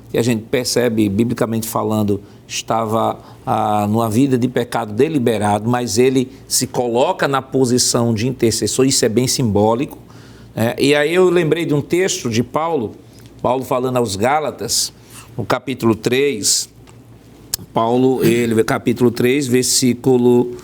que a gente percebe, biblicamente falando, estava numa vida de pecado deliberado, mas ele se coloca na posição de intercessor, isso é bem simbólico. E aí eu lembrei de um texto de Paulo falando aos Gálatas, no capítulo 3, capítulo 3, versículo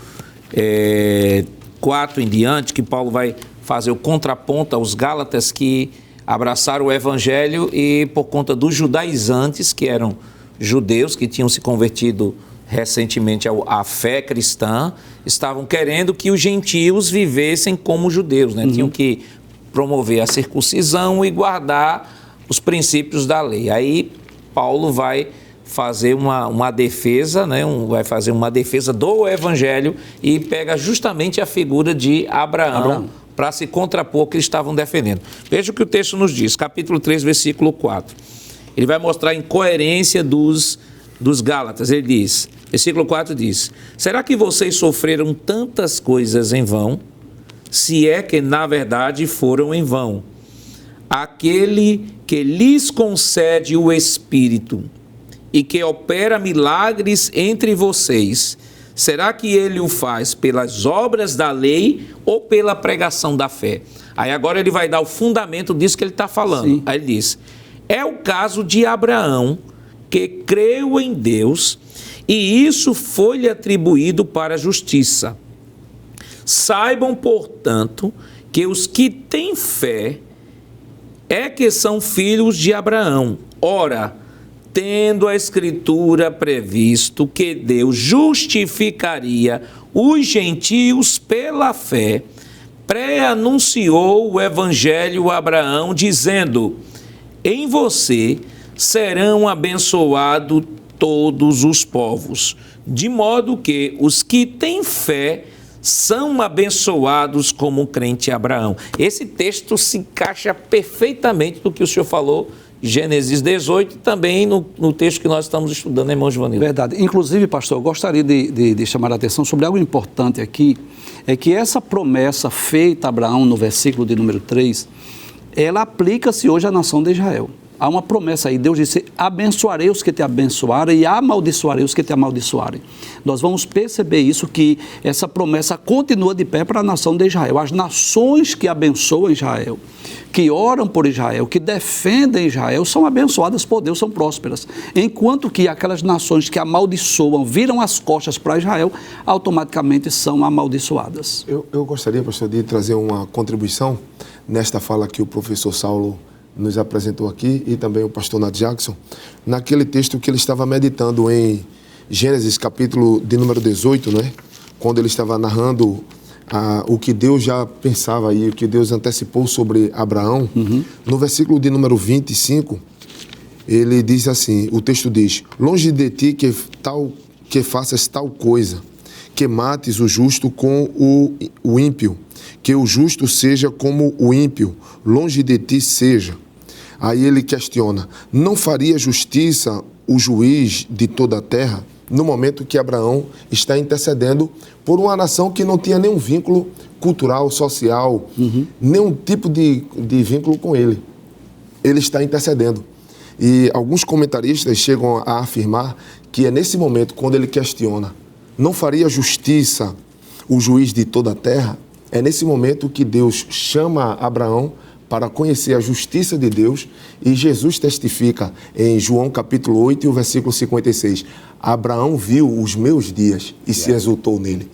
4 em diante, que Paulo vai fazer o contraponto aos Gálatas que abraçaram o evangelho e por conta dos judaizantes, que eram judeus que tinham se convertido recentemente à fé cristã, estavam querendo que os gentios vivessem como judeus, né? Tinham que promover a circuncisão e guardar os princípios da lei. Aí Paulo vai fazer uma defesa, né? Vai fazer uma defesa do evangelho e pega justamente a figura de Abraão. Para se contrapor ao que eles estavam defendendo. Veja o que o texto nos diz, capítulo 3, versículo 4. Ele vai mostrar a incoerência dos Gálatas. Ele diz, versículo 4 diz: será que vocês sofreram tantas coisas em vão, se é que na verdade foram em vão? Aquele que lhes concede o Espírito e que opera milagres entre vocês, será que ele o faz pelas obras da lei ou pela pregação da fé? Aí agora ele vai dar o fundamento disso que ele está falando. Sim. Aí ele diz, é o caso de Abraão, que creu em Deus e isso foi-lhe atribuído para a justiça. Saibam, portanto, que os que têm fé é que são filhos de Abraão. Ora, tendo a Escritura previsto que Deus justificaria os gentios pela fé, pré-anunciou o Evangelho a Abraão, dizendo, em você serão abençoados todos os povos, de modo que os que têm fé são abençoados como o crente Abraão. Esse texto se encaixa perfeitamente no que o senhor falou, Gênesis 18, também no texto que nós estamos estudando, né, irmão Givanildo?
Verdade. Inclusive, pastor, eu gostaria de chamar a atenção sobre algo importante aqui, é que essa promessa feita a Abraão no versículo de número 3, ela aplica-se hoje à nação de Israel. Há uma promessa aí, Deus disse, abençoarei os que te abençoarem e amaldiçoarei os que te amaldiçoarem. Nós vamos perceber isso, que essa promessa continua de pé para a nação de Israel. As nações que abençoam Israel, que oram por Israel, que defendem Israel, são abençoadas por Deus, são prósperas. Enquanto que aquelas nações que amaldiçoam, viram as costas para Israel, automaticamente são amaldiçoadas.
Eu gostaria, pastor, de trazer uma contribuição nesta fala que o professor Saulo nos apresentou aqui e também o pastor Nath Jackson, naquele texto que ele estava meditando em Gênesis, capítulo de número 18, né? Quando ele estava narrando o que Deus já pensava e o que Deus antecipou sobre Abraão. No versículo de número 25, ele diz assim, o texto diz, longe de ti que faças tal coisa, que mates o justo com o ímpio, que o justo seja como o ímpio, longe de ti seja. Aí ele questiona, não faria justiça o juiz de toda a terra, no momento que Abraão está intercedendo por uma nação que não tinha nenhum vínculo cultural, social, nenhum tipo de vínculo com ele. Ele está intercedendo. E alguns comentaristas chegam a afirmar que é nesse momento, quando ele questiona, não faria justiça o juiz de toda a terra, é nesse momento que Deus chama Abraão para conhecer a justiça de Deus, e Jesus testifica em João capítulo 8 e o versículo 56, Abraão viu os meus dias e se exultou nele.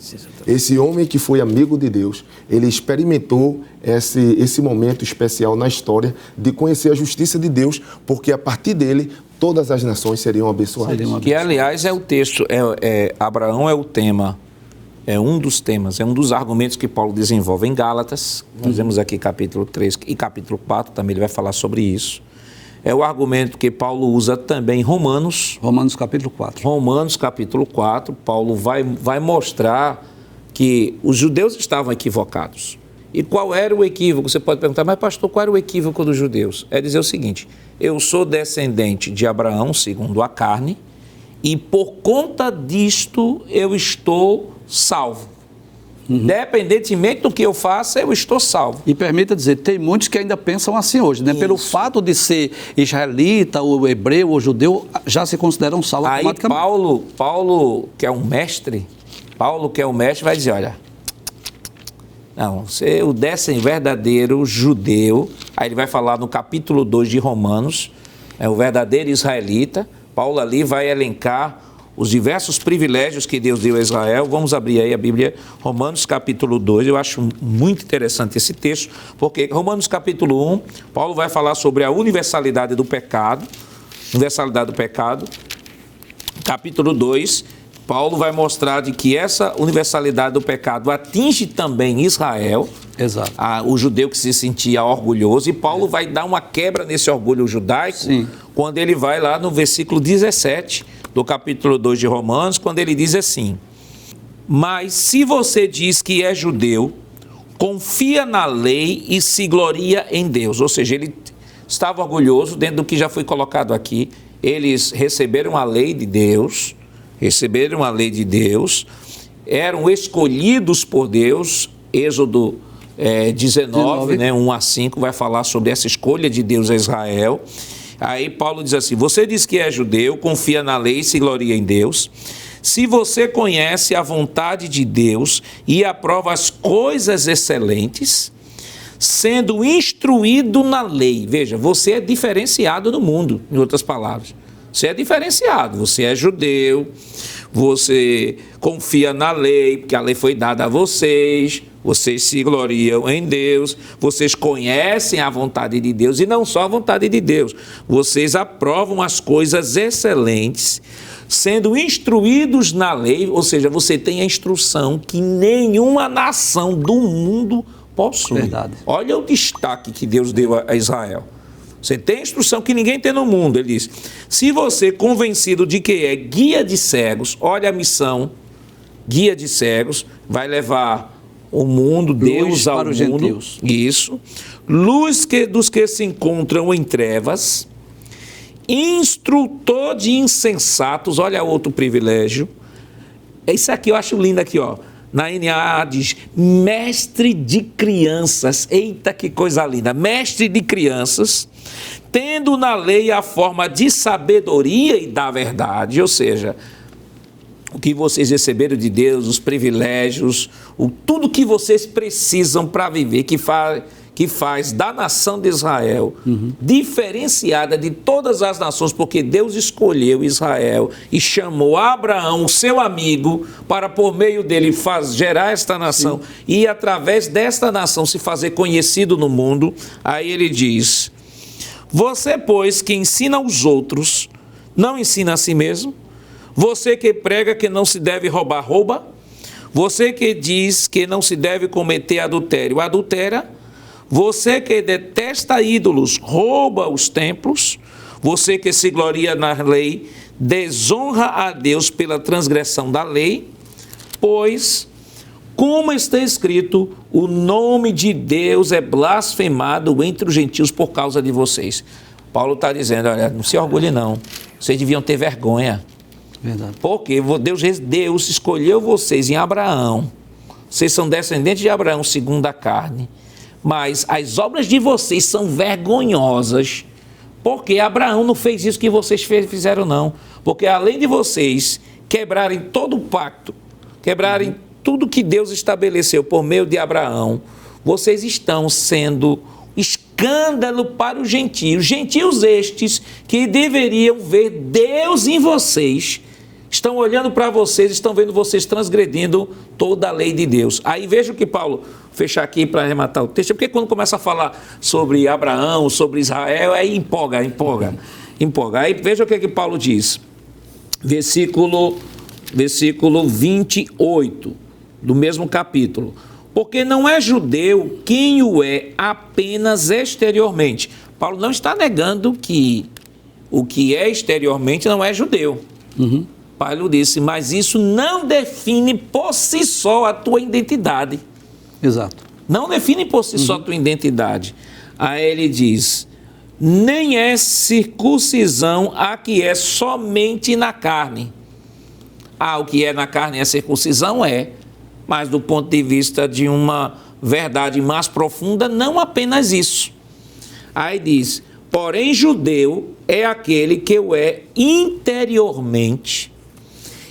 Esse homem que foi amigo de Deus, ele experimentou esse momento especial na história de conhecer a justiça de Deus, porque a partir dele todas as nações seriam abençoadas.
Que aliás é o texto, Abraão é o tema. É um dos temas, é um dos argumentos que Paulo desenvolve em Gálatas. Nós vemos aqui capítulo 3 e capítulo 4, também ele vai falar sobre isso. É o argumento que Paulo usa também em Romanos.
Romanos capítulo 4.
Romanos capítulo 4, Paulo vai mostrar que os judeus estavam equivocados. E qual era o equívoco? Você pode perguntar, mas pastor, qual era o equívoco dos judeus? É dizer o seguinte, eu sou descendente de Abraão, segundo a carne, e por conta disto eu estou salvo. Independentemente do que eu faça, eu estou salvo.
E permita dizer, tem muitos que ainda pensam assim hoje, né? Pelo fato de ser israelita, ou hebreu, ou judeu, já se consideram salvos automaticamente.
Aí Paulo, que é um mestre, vai dizer, olha, não, você o verdadeiro judeu, aí ele vai falar no capítulo 2 de Romanos, o verdadeiro israelita, Paulo ali vai elencar os diversos privilégios que Deus deu a Israel. Vamos abrir aí a Bíblia, Romanos capítulo 2, eu acho muito interessante esse texto, porque Romanos capítulo 1, Paulo vai falar sobre a universalidade do pecado, capítulo 2, Paulo vai mostrar de que essa universalidade do pecado atinge também Israel,
Exato.
O judeu que se sentia orgulhoso, e Paulo vai dar uma quebra nesse orgulho judaico,
Sim.
quando ele vai lá no versículo 17 do capítulo 2 de Romanos, quando ele diz assim: mas se você diz que é judeu, confia na lei e se gloria em Deus. Ou seja, ele estava orgulhoso dentro do que já foi colocado aqui. Eles receberam a lei de Deus, eram escolhidos por Deus. Êxodo 19, né, 1 a 5, vai falar sobre essa escolha de Deus a Israel. Aí Paulo diz assim: você diz que é judeu, confia na lei e se gloria em Deus. Se você conhece a vontade de Deus e aprova as coisas excelentes, sendo instruído na lei. Veja, você é diferenciado no mundo, em outras palavras. Você é diferenciado, você é judeu, você confia na lei, porque a lei foi dada a vocês se gloriam em Deus, vocês conhecem a vontade de Deus, e não só a vontade de Deus, vocês aprovam as coisas excelentes, sendo instruídos na lei, ou seja, você tem a instrução que nenhuma nação do mundo possui.
Verdade.
Olha o destaque que Deus deu a Israel. Você tem a instrução que ninguém tem no mundo. Ele diz: se você convencido de que é guia de cegos, olha a missão, guia de cegos, vai levar o mundo, Deus ao mundo,
gentios.
Isso, luz dos que se encontram em trevas, instrutor de insensatos, olha outro privilégio, isso aqui eu acho lindo aqui, ó. Na NAA diz, mestre de crianças, eita que coisa linda, mestre de crianças, tendo na lei a forma de sabedoria e da verdade, ou seja, o que vocês receberam de Deus, os privilégios, tudo que vocês precisam para viver, que faz da nação de Israel diferenciada de todas as nações, porque Deus escolheu Israel e chamou Abraão, seu amigo, para por meio dele gerar esta nação. Sim. E através desta nação se fazer conhecido no mundo. Aí ele diz: você, pois, que ensina aos outros, não ensina a si mesmo? Você que prega que não se deve roubar, rouba? Você que diz que não se deve cometer adultério, adultera? Você que detesta ídolos, rouba os templos? Você que se gloria na lei, desonra a Deus pela transgressão da lei? Pois, como está escrito, o nome de Deus é blasfemado entre os gentios por causa de vocês. Paulo está dizendo, olha, não se orgulhe não, vocês deviam ter vergonha.
Verdade.
Porque Deus escolheu vocês em Abraão, vocês são descendentes de Abraão segundo a carne, mas as obras de vocês são vergonhosas, porque Abraão não fez isso que vocês fizeram não, porque além de vocês quebrarem todo o pacto, quebrarem tudo que Deus estabeleceu por meio de Abraão, vocês estão sendo escândalo para os gentios estes que deveriam ver Deus em vocês, estão olhando para vocês, estão vendo vocês transgredindo toda a lei de Deus. Aí veja o que Paulo, fechar aqui para arrematar o texto, porque quando começa a falar sobre Abraão, sobre Israel, aí empolga. Aí veja o que Paulo diz, versículo 28 do mesmo capítulo. Porque não é judeu quem o é apenas exteriormente. Paulo não está negando que o que é exteriormente não é judeu. Paulo disse, mas isso não define por si só a tua identidade.
Exato.
Não define por si só a tua identidade. Aí ele diz, nem é circuncisão a que é somente na carne. O que é na carne é circuncisão? É. Mas do ponto de vista de uma verdade mais profunda, não apenas isso. Aí diz, porém judeu é aquele que o é interiormente,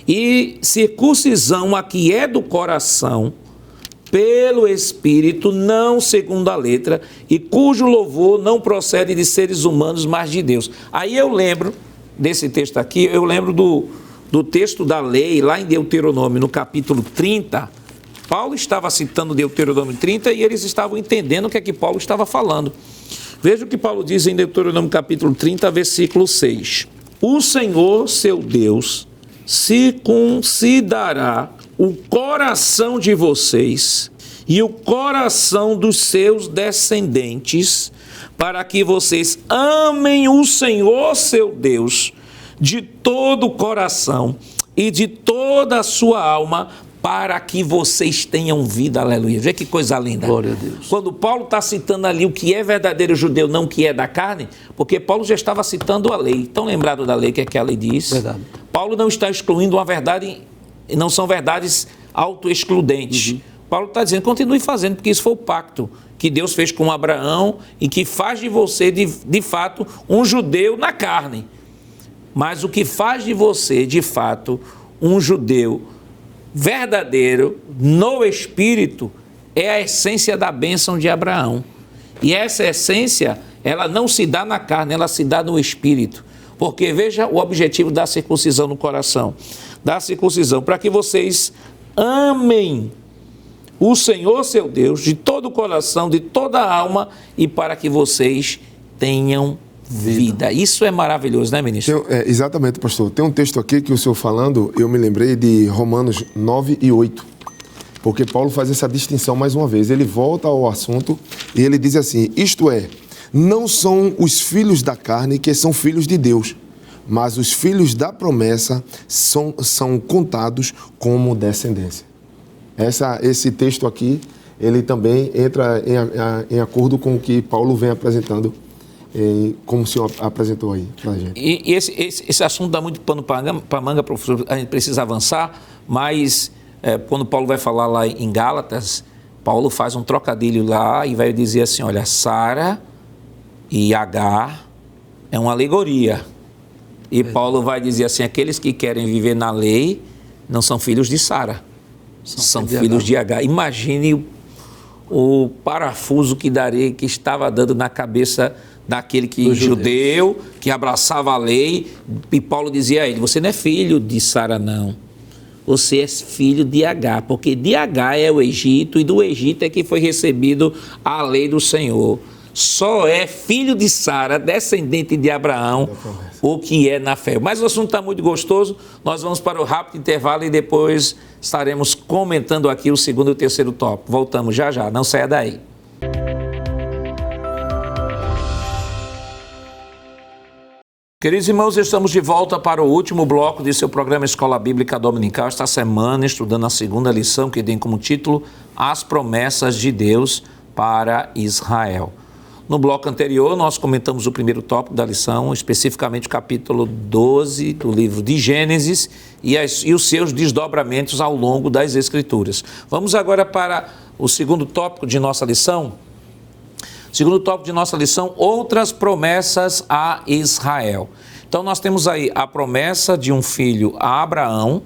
e circuncisão a que é do coração, pelo Espírito, não segundo a letra, e cujo louvor não procede de seres humanos, mas de Deus. Aí eu lembro desse texto aqui, eu lembro do do texto da lei, lá em Deuteronômio, no capítulo 30, Paulo estava citando Deuteronômio 30 e eles estavam entendendo o que é que Paulo estava falando. Veja o que Paulo diz em Deuteronômio capítulo 30, versículo 6. O Senhor, seu Deus, circuncidará o coração de vocês e o coração dos seus descendentes, para que vocês amem o Senhor, seu Deus, de todo o coração e de toda a sua alma, para que vocês tenham vida, aleluia. Vê que coisa linda.
Glória a Deus.
Quando Paulo está citando ali o que é verdadeiro judeu, não o que é da carne, porque Paulo já estava citando a lei. Estão lembrados da lei, o que é que a lei diz?
Verdade.
Paulo não está excluindo uma verdade, não são verdades auto-excludentes. Paulo está dizendo, continue fazendo, porque isso foi o pacto que Deus fez com Abraão e que faz de você, de fato, um judeu na carne. Mas o que faz de você, de fato, um judeu verdadeiro no espírito é a essência da bênção de Abraão. E essa essência, ela não se dá na carne, ela se dá no espírito. Porque veja o objetivo da circuncisão no coração. Da circuncisão, para que vocês amem o Senhor, seu Deus, de todo o coração, de toda a alma, e para que vocês tenham vida. Isso é maravilhoso, né, ministro?
Exatamente, pastor. Tem um texto aqui que o senhor falando, eu me lembrei de Romanos 9 e 8. Porque Paulo faz essa distinção mais uma vez. Ele volta ao assunto e ele diz assim, isto é, não são os filhos da carne que são filhos de Deus, mas os filhos da promessa são contados como descendência. Esse texto aqui, ele também entra em acordo com o que Paulo vem apresentando, como o senhor apresentou aí para a gente.
E esse assunto dá muito pano para manga, professor, a gente precisa avançar, mas quando Paulo vai falar lá em Gálatas, Paulo faz um trocadilho lá e vai dizer assim, olha, Sara e Agar é uma alegoria. E Paulo vai dizer assim, aqueles que querem viver na lei não são filhos de Sara, são filhos de Agar. Imagine o parafuso que estava dando na cabeça daquele judeu que abraçava a lei, e Paulo dizia a ele, você não é filho de Sara, não. Você é filho de Agar, porque de Agar é o Egito, e do Egito é que foi recebido a lei do Senhor. Só é filho de Sara, descendente de Abraão, o que é na fé. Mas o assunto está muito gostoso, nós vamos para o rápido intervalo e depois estaremos comentando aqui o segundo e o terceiro tópico. Voltamos já já, não saia daí. Queridos irmãos, estamos de volta para o último bloco de seu programa Escola Bíblica Dominical. Esta semana, estudando a segunda lição, que tem como título As Promessas de Deus para Israel. No bloco anterior, nós comentamos o primeiro tópico da lição, especificamente o capítulo 12 do livro de Gênesis e os seus desdobramentos ao longo das Escrituras. Vamos agora para o segundo tópico de nossa lição. Segundo tópico de nossa lição, outras promessas a Israel. Então, nós temos aí a promessa de um filho a Abraão.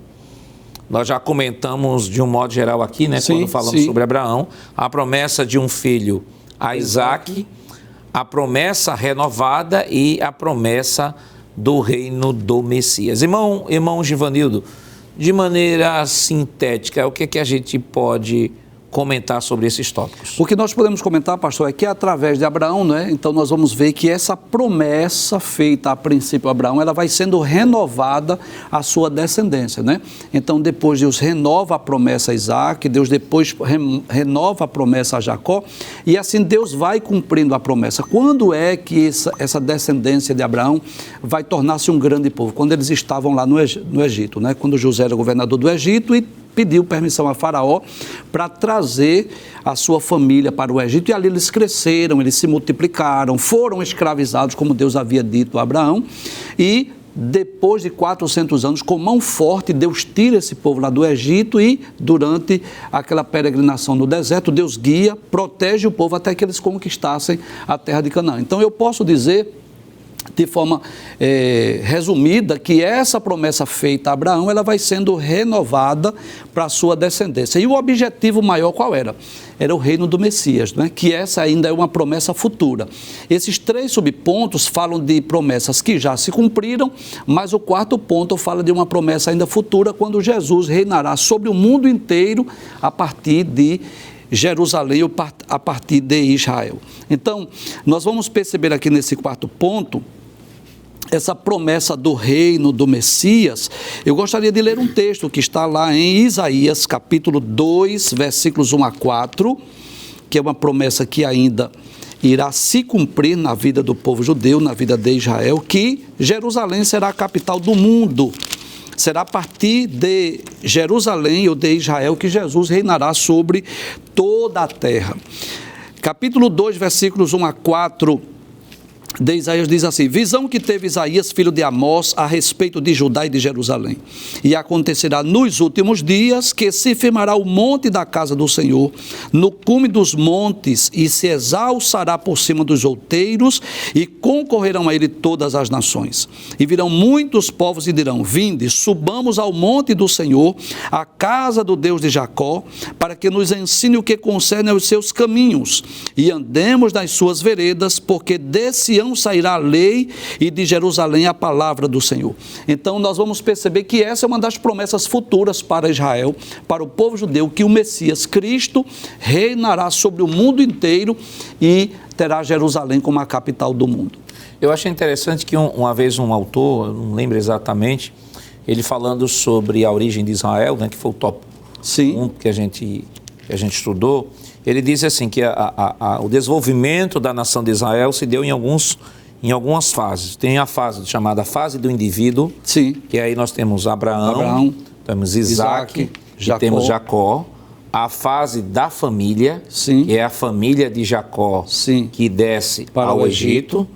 Nós já comentamos de um modo geral aqui, né? Quando falamos sobre Abraão. A promessa de um filho a Isaque, a promessa renovada e a promessa do reino do Messias. Irmão Givanildo, de maneira sintética, o que é que a gente pode comentar sobre esses tópicos?
O que nós podemos comentar, pastor, é que através de Abraão, né? Então nós vamos ver que essa promessa feita a princípio a Abraão, ela vai sendo renovada à sua descendência, né? Então depois Deus renova a promessa a Isaac, Deus depois renova a promessa a Jacó, e assim Deus vai cumprindo a promessa. Quando é que essa descendência de Abraão vai tornar-se um grande povo? Quando eles estavam lá no Egito, né? Quando José era governador do Egito e pediu permissão a Faraó para trazer a sua família para o Egito, e ali eles cresceram, eles se multiplicaram, foram escravizados, como Deus havia dito a Abraão, e depois de 400 anos, com mão forte, Deus tira esse povo lá do Egito, e durante aquela peregrinação no deserto, Deus guia, protege o povo até que eles conquistassem a terra de Canaã. Então eu posso dizer de forma resumida, que essa promessa feita a Abraão, ela vai sendo renovada para a sua descendência. E o objetivo maior qual era? Era o reino do Messias, né? Que essa ainda é uma promessa futura. Esses 3 subpontos falam de promessas que já se cumpriram, mas o 4º ponto fala de uma promessa ainda futura, quando Jesus reinará sobre o mundo inteiro a partir de Jerusalém, a partir de Israel. Então, nós vamos perceber aqui nesse 4º ponto, essa promessa do reino do Messias. Eu gostaria de ler um texto que está lá em Isaías, capítulo 2, versículos 1 a 4, que é uma promessa que ainda irá se cumprir na vida do povo judeu, na vida de Israel, que Jerusalém será a capital do mundo. Será a partir de Jerusalém ou de Israel que Jesus reinará sobre toda a terra. Capítulo 2, versículos 1 a 4 de Isaías diz assim: visão que teve Isaías, filho de Amós, a respeito de Judá e de Jerusalém. E acontecerá nos últimos dias que se firmará o monte da casa do Senhor, no cume dos montes, e se exalçará por cima dos outeiros, e concorrerão a ele todas as nações. E virão muitos povos e dirão: vinde, subamos ao monte do Senhor, à casa do Deus de Jacó, para que nos ensine o que concerne aos seus caminhos, e andemos nas suas veredas, porque de Sião sairá a lei e de Jerusalém a palavra do Senhor. Então nós vamos perceber que essa é uma das promessas futuras para Israel, para o povo judeu, que o Messias Cristo reinará sobre o mundo inteiro e terá Jerusalém como a capital do mundo.
Eu achei interessante que uma vez um autor, não lembro exatamente, ele falando sobre a origem de Israel, né, que foi o top 1 que a gente estudou, ele disse assim que o desenvolvimento da nação de Israel se deu em algumas fases. Tem a fase chamada fase do indivíduo,
sim,
que aí nós temos Abraão, temos Isaac, e temos Jacó. A fase da família,
sim,
que é a família de Jacó,
sim,
que desce para ao Egito.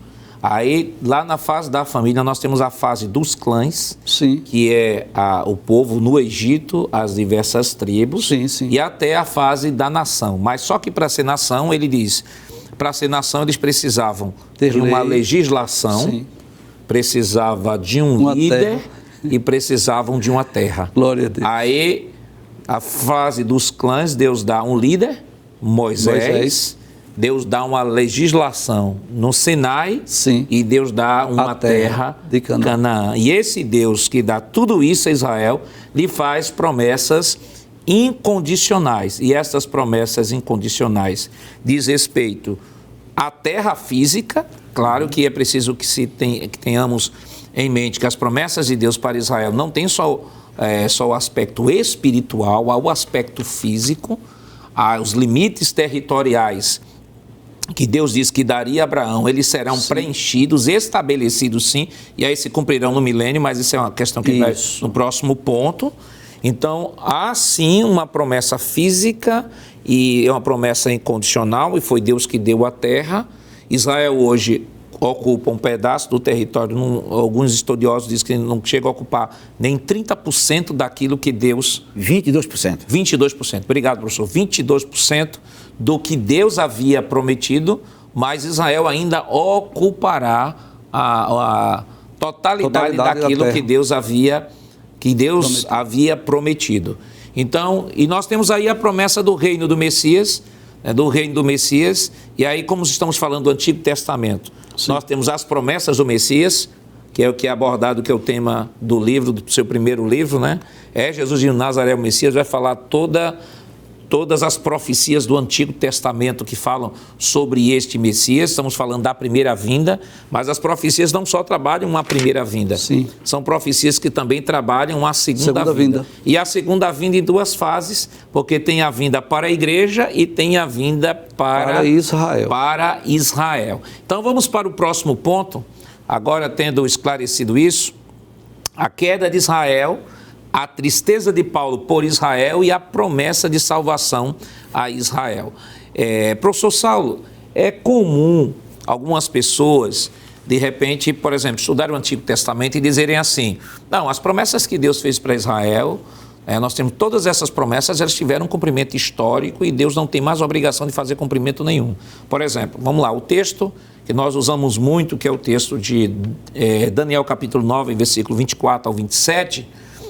Aí, lá na fase da família, nós temos a fase dos clãs,
sim,
que é o povo no Egito, as diversas tribos,
sim, sim,
e até a fase da nação. Mas só que para ser nação, ele diz, para ser nação eles precisavam de uma legislação, sim, precisava de um líder e precisavam de uma terra.
Glória a Deus.
Aí, a fase dos clãs, Deus dá um líder, Moisés. Deus dá uma legislação no Sinai, sim, e Deus dá uma terra
de Canaã.
E esse Deus que dá tudo isso a Israel, lhe faz promessas incondicionais. E essas promessas incondicionais diz respeito à terra física. Claro que é preciso que tenhamos em mente que as promessas de Deus para Israel não tem só o aspecto espiritual, há o aspecto físico, há os limites territoriais que Deus diz que daria a Abraão, eles serão, sim, preenchidos, estabelecidos, sim, e aí se cumprirão no milênio, mas isso é uma questão que vai no próximo ponto. Então, há sim uma promessa física e é uma promessa incondicional, e foi Deus que deu a terra. Israel hoje ocupa um pedaço do território, alguns estudiosos dizem que não chega a ocupar nem 30% daquilo que Deus...
22%.
22%, obrigado, professor. 22% do que Deus havia prometido, mas Israel ainda ocupará a totalidade daquilo que Deus havia prometido. Então, e nós temos aí a promessa do reino do Messias, e aí, como estamos falando do Antigo Testamento, sim, nós temos as promessas do Messias, que é o que é abordado, que é o tema do livro, do seu primeiro livro, né? Jesus de Nazaré, o Messias, vai falar todas as profecias do Antigo Testamento que falam sobre este Messias. Estamos falando da primeira vinda, mas as profecias não só trabalham uma primeira vinda, sim, são profecias que também trabalham a segunda vinda. E a segunda vinda em duas fases, porque tem a vinda para a igreja e tem a vinda para Israel. Então vamos para o próximo ponto, agora tendo esclarecido isso, a queda de Israel, a tristeza de Paulo por Israel e a promessa de salvação a Israel. Professor Saulo, é comum algumas pessoas, de repente, por exemplo, estudar o Antigo Testamento e dizerem assim: não, as promessas que Deus fez para Israel Nós temos todas essas promessas, elas tiveram um cumprimento histórico e Deus não tem mais obrigação de fazer cumprimento nenhum. Por exemplo, vamos lá, o texto que nós usamos muito, que é o texto de Daniel capítulo 9, versículo 24 ao 27,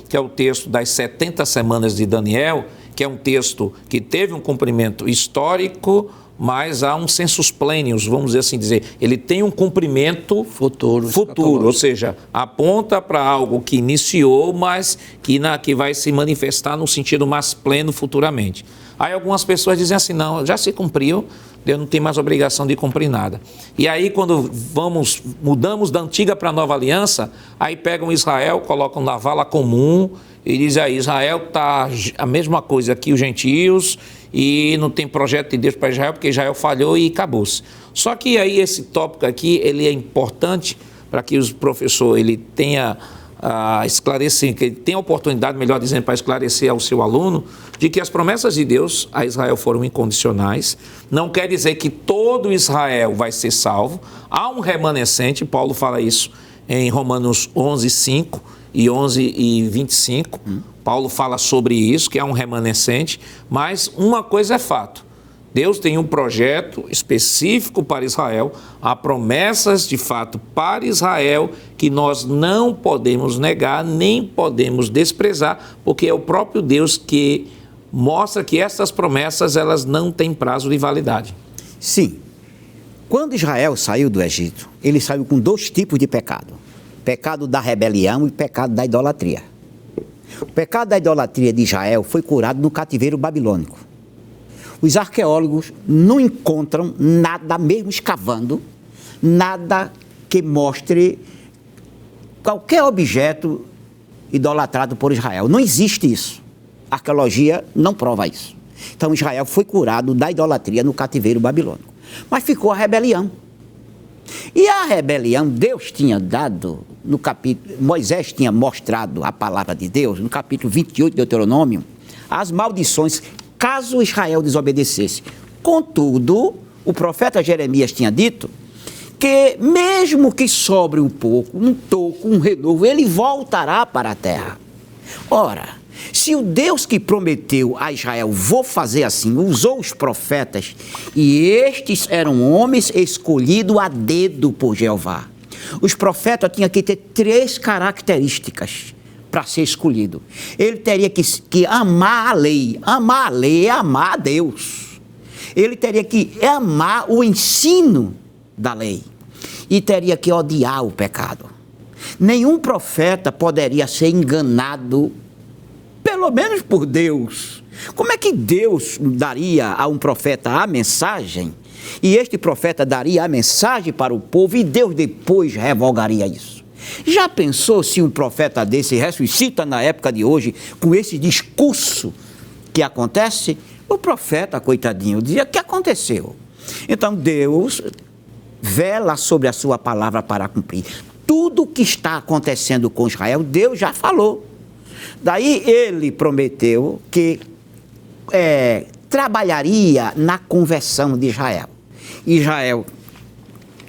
que é o texto das 70 semanas de Daniel, que é um texto que teve um cumprimento histórico, mas há um sensus plenius, vamos assim dizer. Ele tem um cumprimento futuro, ou seja, aponta para algo que iniciou, mas que vai se manifestar no sentido mais pleno futuramente. Aí algumas pessoas dizem assim, não, já se cumpriu, Deus não tem mais obrigação de cumprir nada. E aí quando mudamos da antiga para a nova aliança, aí pegam Israel, colocam na vala comum e dizem aí, Israel está a mesma coisa que os gentios e não tem projeto de Deus para Israel, porque Israel falhou e acabou-se. Só que aí esse tópico aqui, ele é importante para que o professor ele tenha esclarecer, que ele tenha a oportunidade, melhor dizendo, para esclarecer ao seu aluno, de que as promessas de Deus a Israel foram incondicionais. Não quer dizer que todo Israel vai ser salvo. Há um remanescente, Paulo fala isso em Romanos 11, 5 e 11 e 25. Paulo fala sobre isso, que é um remanescente, mas uma coisa é fato. Deus tem um projeto específico para Israel, há promessas de fato para Israel que nós não podemos negar, nem podemos desprezar, porque é o próprio Deus que mostra que essas promessas elas não têm prazo de validade.
Sim. Quando Israel saiu do Egito, ele saiu com 2 tipos de pecado. Pecado da rebelião e pecado da idolatria. O pecado da idolatria de Israel foi curado no cativeiro babilônico. Os arqueólogos não encontram nada, mesmo escavando, nada que mostre qualquer objeto idolatrado por Israel. Não existe isso. A arqueologia não prova isso. Então Israel foi curado da idolatria no cativeiro babilônico. Mas ficou a rebelião. E a rebelião, Deus tinha dado, no capítulo, Moisés tinha mostrado a palavra de Deus, no capítulo 28 de Deuteronômio, as maldições caso Israel desobedecesse. Contudo, o profeta Jeremias tinha dito que mesmo que sobre um pouco, um toco, um renovo, ele voltará para a terra. Ora, se o Deus que prometeu a Israel, vou fazer assim, usou os profetas, e estes eram homens escolhidos a dedo por Jeová. Os profetas tinham que ter 3 características para ser escolhido. Ele teria que amar a lei. Amar a lei é amar a Deus. Ele teria que amar o ensino da lei. E teria que odiar o pecado. Nenhum profeta poderia ser enganado, pelo menos por Deus. Como é que Deus daria a um profeta a mensagem, e este profeta daria a mensagem para o povo, e Deus depois revogaria isso? Já pensou se um profeta desse ressuscita na época de hoje, com esse discurso que acontece? O profeta, coitadinho, dizia: o que aconteceu? Então Deus vela sobre a sua palavra para cumprir. Tudo o que está acontecendo com Israel, Deus já falou. Daí ele prometeu que trabalharia na conversão de Israel. Israel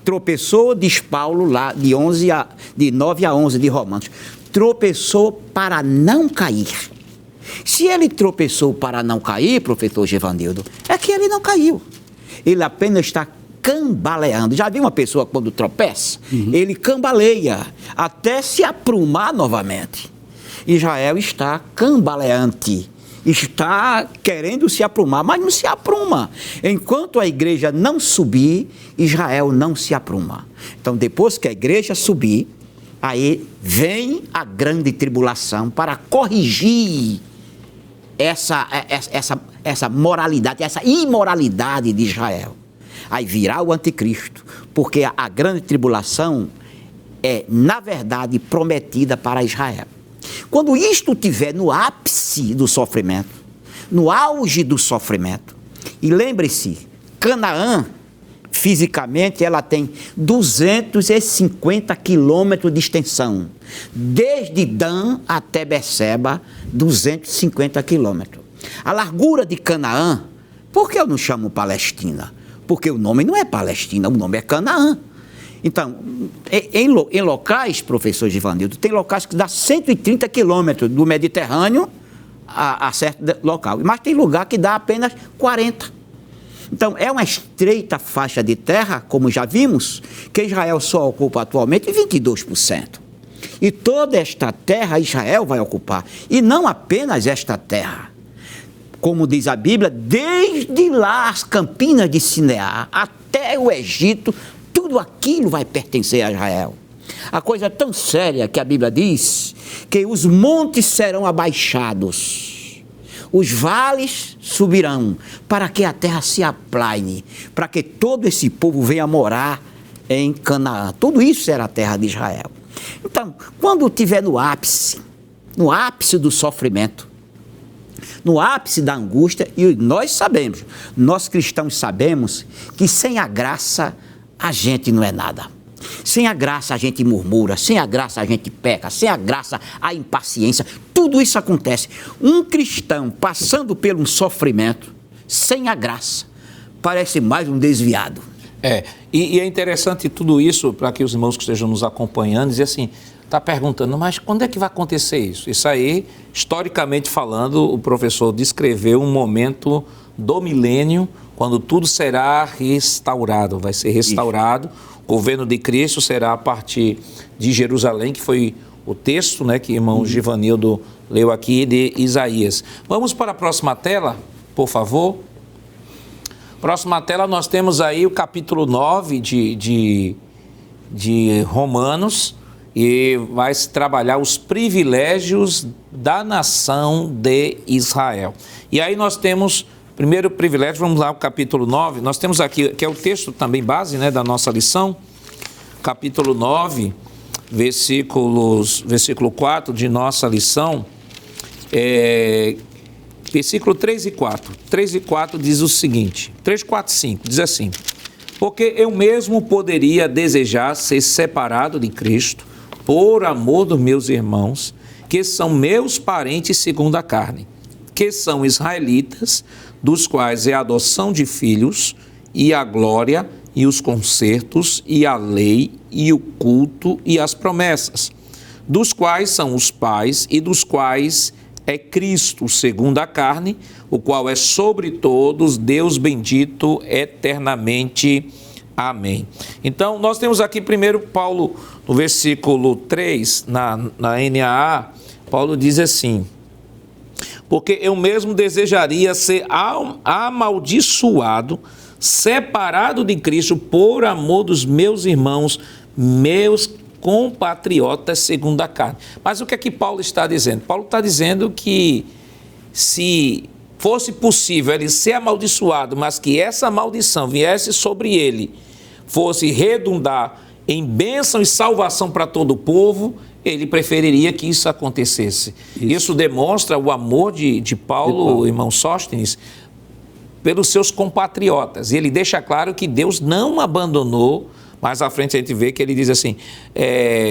tropeçou, diz Paulo lá, de 9 a 11 de Romanos, tropeçou para não cair. Se ele tropeçou para não cair, professor Givanildo, é que ele não caiu. Ele apenas está cambaleando. Já viu uma pessoa quando tropeça? Ele cambaleia até se aprumar novamente. Israel está cambaleante, está querendo se aprumar, mas não se apruma. Enquanto a igreja não subir, Israel não se apruma. Então, depois que a igreja subir, aí vem a grande tribulação para corrigir essa moralidade, essa imoralidade de Israel. Aí virá o anticristo, porque a grande tribulação é, na verdade, prometida para Israel. Quando isto estiver no ápice do sofrimento, no auge do sofrimento, e lembre-se, Canaã, fisicamente, ela tem 250 quilômetros de extensão, desde Dan até Beceba, 250 quilômetros. A largura de Canaã, por que eu não chamo Palestina? Porque o nome não é Palestina, o nome é Canaã. Então, em locais, professor Givanildo, tem locais que dá 130 quilômetros do Mediterrâneo a certo local. Mas tem lugar que dá apenas 40%. Então, é uma estreita faixa de terra, como já vimos, que Israel só ocupa atualmente 22%. E toda esta terra Israel vai ocupar. E não apenas esta terra. Como diz a Bíblia, desde lá as campinas de Sinear até o Egito, tudo aquilo vai pertencer a Israel. A coisa é tão séria que a Bíblia diz que os montes serão abaixados. Os vales subirão, para que a terra se aplane, para que todo esse povo venha morar em Canaã. Tudo isso era a terra de Israel. Então, quando estiver no ápice do sofrimento, no ápice da angústia, e nós sabemos, nós cristãos sabemos, que sem a graça a gente não é nada. Sem a graça a gente murmura, sem a graça a gente peca, sem a graça a impaciência, tudo isso acontece. Um cristão passando por um sofrimento, sem a graça, parece mais um desviado.
E é interessante tudo isso, para que os irmãos que estejam nos acompanhando, dizer assim, está perguntando, mas quando é que vai acontecer isso? Isso aí, historicamente falando, o professor descreveu um momento do milênio, quando tudo será restaurado, vai ser restaurado. O governo de Cristo será a partir de Jerusalém, que foi o texto, né, que o irmão Givanildo leu aqui de Isaías. Vamos para a próxima tela, por favor. Próxima tela, nós temos aí o capítulo 9 de Romanos, e vai se trabalhar os privilégios da nação de Israel. E aí nós temos... Primeiro privilégio, vamos lá, o capítulo 9, nós temos aqui, que é o texto também base, né, da nossa lição, capítulo 9, versículo 4 de nossa lição, versículo 3 e 4. 3 e 4 diz o seguinte, 3, 4, 5, diz assim: porque eu mesmo poderia desejar ser separado de Cristo, por amor dos meus irmãos, que são meus parentes segundo a carne, que são israelitas, dos quais é a adoção de filhos, e a glória, e os concertos, e a lei, e o culto, e as promessas, dos quais são os pais, e dos quais é Cristo, segundo a carne, o qual é sobre todos, Deus bendito eternamente. Amém. Então, nós temos aqui primeiro Paulo, no versículo 3, na NAA, Paulo diz assim: porque eu mesmo desejaria ser amaldiçoado, separado de Cristo, por amor dos meus irmãos, meus compatriotas segundo a carne. Mas o que é que Paulo está dizendo? Paulo está dizendo que se fosse possível ele ser amaldiçoado, mas que essa maldição viesse sobre ele, fosse redundar em bênção e salvação para todo o povo, ele preferiria que isso acontecesse. Isso demonstra o amor de Paulo, irmão Sóstenes, pelos seus compatriotas. E ele deixa claro que Deus não abandonou. Mais à frente a gente vê que ele diz assim,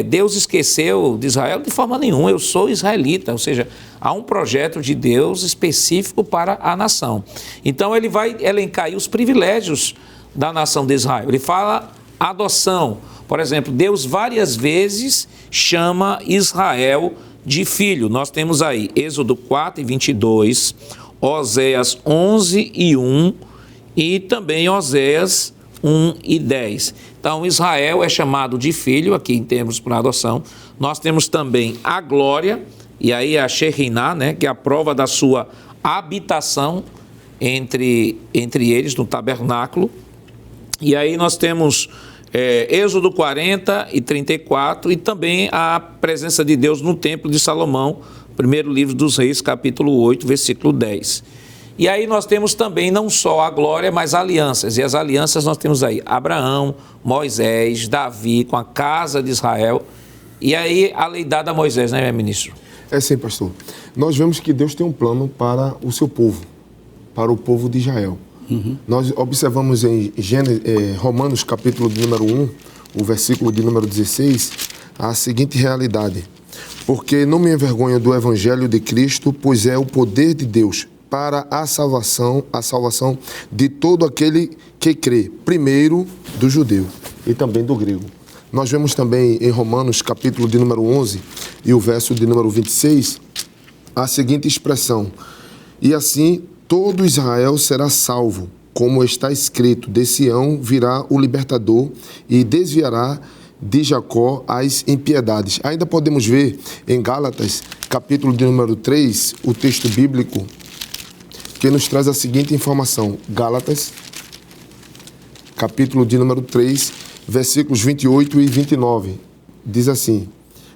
Deus esqueceu de Israel de forma nenhuma, eu sou israelita. Ou seja, há um projeto de Deus específico para a nação. Então ele vai elencar aí os privilégios da nação de Israel. Ele fala adoção. Por exemplo, Deus várias vezes chama Israel de filho. Nós temos aí Êxodo 4 e 22, Oséias 11 e 1 e também Oséias 1 e 10. Então, Israel é chamado de filho, aqui em termos para adoção. Nós temos também a glória, e aí a Shekhinah, né, que é a prova da sua habitação entre eles, no tabernáculo. E aí nós temos Êxodo 40 e 34, e também a presença de Deus no templo de Salomão, primeiro livro dos Reis, capítulo 8, versículo 10. E aí nós temos também não só a glória, mas alianças. E as alianças nós temos aí Abraão, Moisés, Davi, com a casa de Israel. E aí a lei dada a Moisés, né, ministro?
É sim, pastor. Nós vemos que Deus tem um plano para o seu povo, para o povo de Israel. Nós observamos em Romanos, capítulo de número 1, o versículo de número 16, a seguinte realidade: porque não me envergonho do evangelho de Cristo, pois é o poder de Deus para a salvação de todo aquele que crê, primeiro do judeu e também do grego. Nós vemos também em Romanos, capítulo de número 11 e o verso de número 26, a seguinte expressão: e assim todo Israel será salvo, como está escrito, de Sião virá o libertador e desviará de Jacó as impiedades. Ainda podemos ver em Gálatas, capítulo de número 3, o texto bíblico que nos traz a seguinte informação. Gálatas, capítulo de número 3, versículos 28 e 29. Diz assim: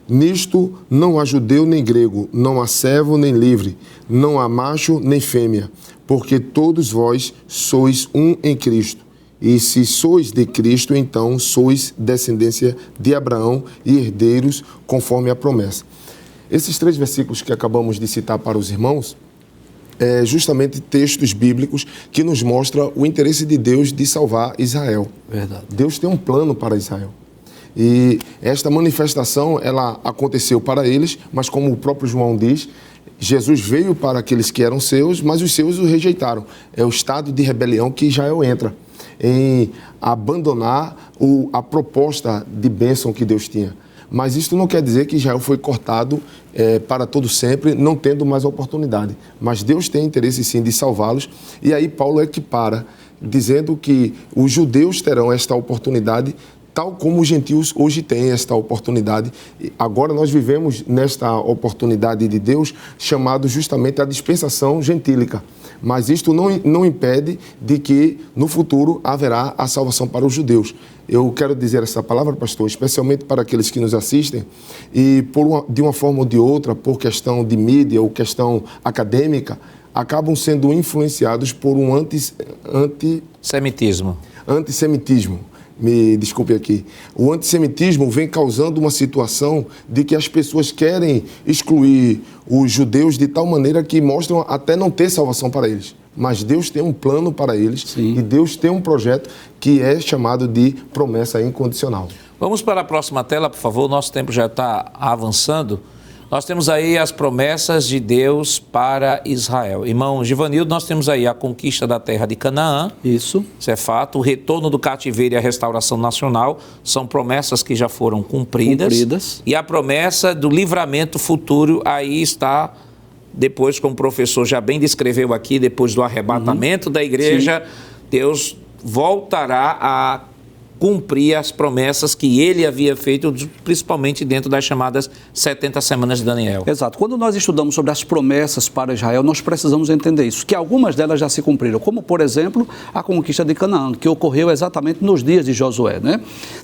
nisto não há judeu nem grego, não há servo nem livre, não há macho nem fêmea, porque todos vós sois um em Cristo. E se sois de Cristo, então sois descendência de Abraão e herdeiros conforme a promessa. Esses 3 versículos que acabamos de citar para os irmãos, justamente textos bíblicos que nos mostram o interesse de Deus de salvar Israel.
Verdade.
Deus tem um plano para Israel. E esta manifestação, ela aconteceu para eles, mas como o próprio João diz, Jesus veio para aqueles que eram seus, mas os seus o rejeitaram. É o estado de rebelião que Israel entra, em abandonar a proposta de bênção que Deus tinha. Mas isso não quer dizer que Israel foi cortado para todo sempre, não tendo mais oportunidade. Mas Deus tem interesse sim de salvá-los. E aí Paulo equipara, dizendo que os judeus terão esta oportunidade, tal como os gentios hoje têm esta oportunidade. Agora nós vivemos nesta oportunidade de Deus, chamado justamente a dispensação gentílica. Mas isto não impede de que no futuro haverá a salvação para os judeus. Eu quero dizer essa palavra, pastor, especialmente para aqueles que nos assistem e de uma forma ou de outra, por questão de mídia ou questão acadêmica, acabam sendo influenciados por um
Semitismo.
Antissemitismo. Me desculpe aqui. O antissemitismo vem causando uma situação de que as pessoas querem excluir os judeus de tal maneira que mostram até não ter salvação para eles. Mas Deus tem um plano para eles. Sim. E Deus tem um projeto que é chamado de promessa incondicional.
Vamos para a próxima tela, por favor. Nosso tempo já está avançando. Nós temos aí as promessas de Deus para Israel. Irmão Givanildo, nós temos aí a conquista da terra de Canaã.
Isso é
fato. O retorno do cativeiro e a restauração nacional são promessas que já foram cumpridas. E a promessa do livramento futuro aí está, depois, como o professor já bem descreveu aqui, depois do arrebatamento da igreja, Deus voltará a cumprir as promessas que ele havia feito, principalmente dentro das chamadas 70 semanas de Daniel.
Exato. Quando nós estudamos sobre as promessas para Israel, nós precisamos entender isso, que algumas delas já se cumpriram, como, por exemplo, a conquista de Canaã, que ocorreu exatamente nos dias de Josué, né?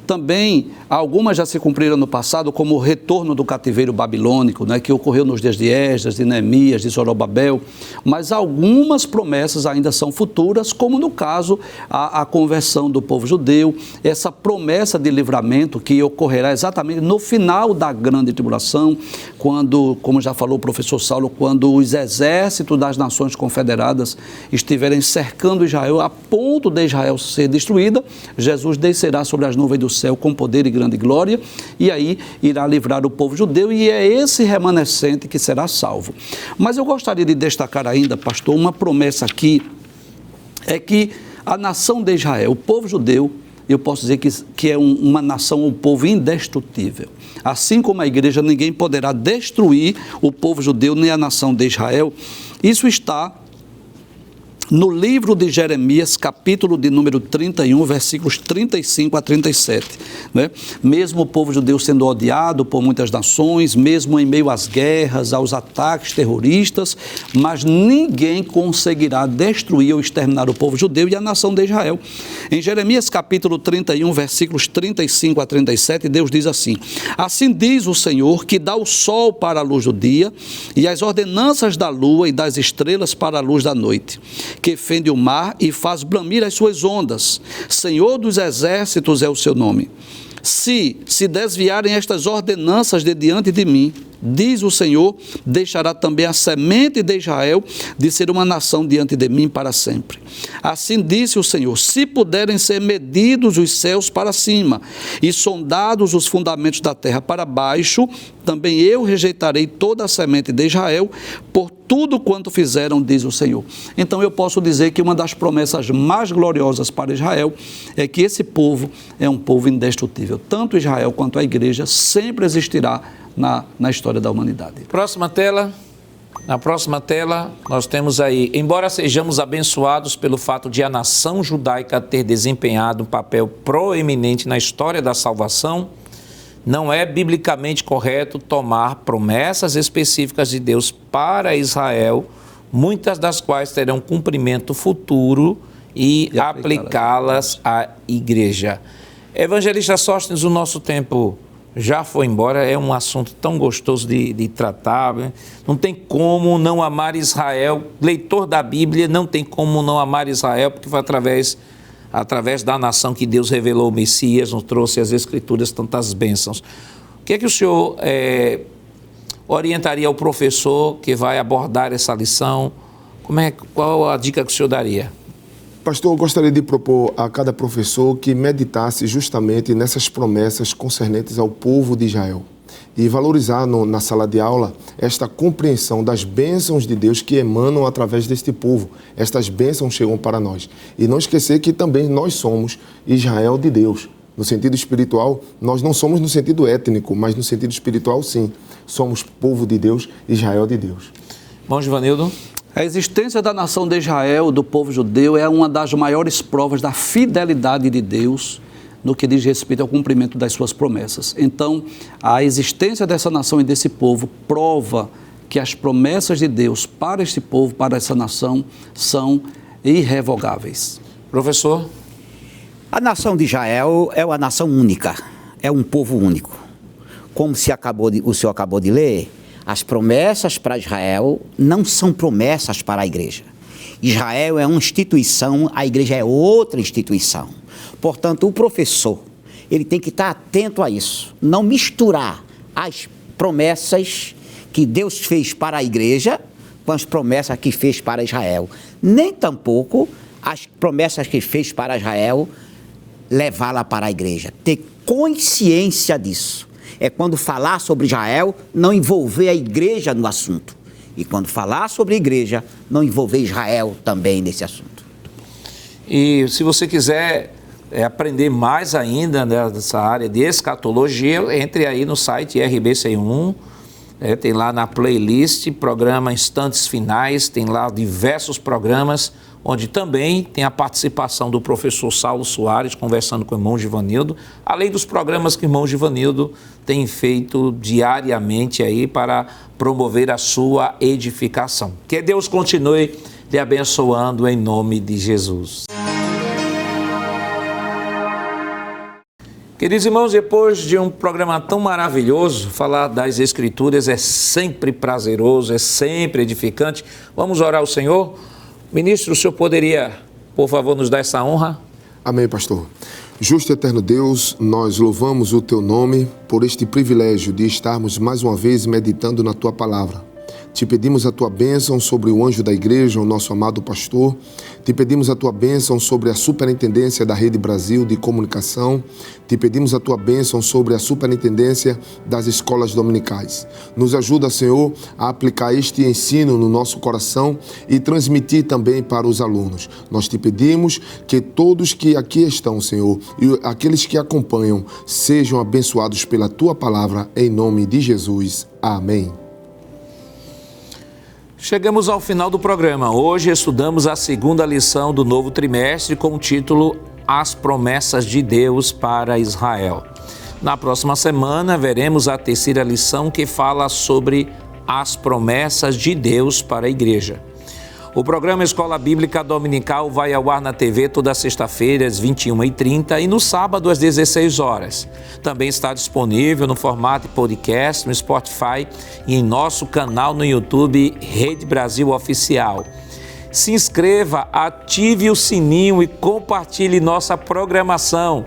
Também, algumas já se cumpriram no passado, como o retorno do cativeiro babilônico, né, que ocorreu nos dias de Esdras, de Neemias, de Zorobabel, mas algumas promessas ainda são futuras, como no caso a conversão do povo judeu, essa promessa de livramento que ocorrerá exatamente no final da grande tribulação, quando, como já falou o professor Saulo, quando os exércitos das nações confederadas estiverem cercando Israel, a ponto de Israel ser destruída, Jesus descerá sobre as nuvens do céu com poder e grande glória, e aí irá livrar o povo judeu, e é esse remanescente que será salvo. Mas eu gostaria de destacar ainda, pastor, uma promessa aqui, é que a nação de Israel, o povo judeu, eu posso dizer que é uma nação, um povo indestrutível. Assim como a igreja, ninguém poderá destruir o povo judeu nem a nação de Israel. Isso está no livro de Jeremias, capítulo de número 31, versículos 35 a 37. Né? Mesmo o povo judeu sendo odiado por muitas nações, mesmo em meio às guerras, aos ataques terroristas, mas ninguém conseguirá destruir ou exterminar o povo judeu e a nação de Israel. Em Jeremias, capítulo 31, versículos 35 a 37, Deus diz assim: assim diz o Senhor, que dá o sol para a luz do dia e as ordenanças da lua e das estrelas para a luz da noite, que fende o mar e faz bramir as suas ondas. Senhor dos exércitos é o seu nome. Se desviarem estas ordenanças de diante de mim, diz o Senhor, deixará também a semente de Israel de ser uma nação diante de mim para sempre. Assim disse o Senhor: se puderem ser medidos os céus para cima e sondados os fundamentos da terra para baixo, também eu rejeitarei toda a semente de Israel por tudo quanto fizeram, diz o Senhor. Então eu posso dizer que uma das promessas mais gloriosas para Israel é que esse povo é um povo indestrutível. Tanto Israel quanto a igreja sempre existirá na história da humanidade.
Próxima tela. Na próxima tela, nós temos aí, embora sejamos abençoados pelo fato de a nação judaica ter desempenhado um papel proeminente na história da salvação, não é biblicamente correto tomar promessas específicas de Deus para Israel, muitas das quais terão cumprimento futuro, e aplicá-las à igreja. Evangelista Sóstenes, o nosso tempo já foi embora, é um assunto tão gostoso de tratar, né? Não tem como não amar Israel, leitor da Bíblia não tem como não amar Israel, porque foi através da nação que Deus revelou o Messias, nos trouxe as Escrituras tantas bênçãos. O que é que o senhor orientaria ao professor que vai abordar essa lição? Qual a dica que o senhor daria?
Pastor, eu gostaria de propor a cada professor que meditasse justamente nessas promessas concernentes ao povo de Israel e valorizar na sala de aula esta compreensão das bênçãos de Deus que emanam através deste povo. Estas bênçãos chegam para nós. E não esquecer que também nós somos Israel de Deus. No sentido espiritual, nós não somos no sentido étnico, mas no sentido espiritual, sim. Somos povo de Deus, Israel de Deus.
Bom, Givanildo.
A existência da nação de Israel, do povo judeu, é uma das maiores provas da fidelidade de Deus no que diz respeito ao cumprimento das suas promessas. Então, a existência dessa nação e desse povo prova que as promessas de Deus para este povo, para essa nação, são irrevogáveis.
Professor?
A nação de Israel é uma nação única, é um povo único. Como o senhor acabou de ler, as promessas para Israel não são promessas para a igreja. Israel é uma instituição, a igreja é outra instituição. Portanto, o professor, ele tem que estar atento a isso, não misturar as promessas que Deus fez para a igreja com as promessas que fez para Israel. Nem tampouco as promessas que fez para Israel levá-la para a igreja. Ter consciência disso. É quando falar sobre Israel, não envolver a igreja no assunto. E quando falar sobre a igreja, não envolver Israel também nesse assunto.
E se você quiser aprender mais ainda dessa área de escatologia, entre aí no site RBC1, tem lá na playlist, programa Instantes Finais, tem lá diversos programas, onde também tem a participação do professor Saulo Soares, conversando com o irmão Givanildo, além dos programas que o irmão Givanildo tem feito diariamente aí para promover a sua edificação. Que Deus continue lhe abençoando em nome de Jesus. Queridos irmãos, depois de um programa tão maravilhoso, falar das Escrituras é sempre prazeroso, é sempre edificante. Vamos orar ao Senhor? Ministro, o senhor poderia, por favor, nos dar essa honra?
Amém, pastor. Justo e eterno Deus, nós louvamos o teu nome por este privilégio de estarmos mais uma vez meditando na tua palavra. Te pedimos a tua bênção sobre o anjo da igreja, o nosso amado pastor. Te pedimos a tua bênção sobre a superintendência da Rede Brasil de Comunicação. Te pedimos a tua bênção sobre a superintendência das escolas dominicais. Nos ajuda, Senhor, a aplicar este ensino no nosso coração e transmitir também para os alunos. Nós te pedimos que todos que aqui estão, Senhor, e aqueles que acompanham, sejam abençoados pela tua palavra, em nome de Jesus. Amém.
Chegamos ao final do programa. Hoje estudamos a segunda lição do novo trimestre com o título As Promessas de Deus para Israel. Na próxima semana veremos a terceira lição que fala sobre as promessas de Deus para a igreja. O programa Escola Bíblica Dominical vai ao ar na TV toda sexta-feira às 21h30 e no sábado às 16 horas. Também está disponível no formato de podcast no Spotify e em nosso canal no YouTube Rede Brasil Oficial. Se inscreva, ative o sininho e compartilhe nossa programação.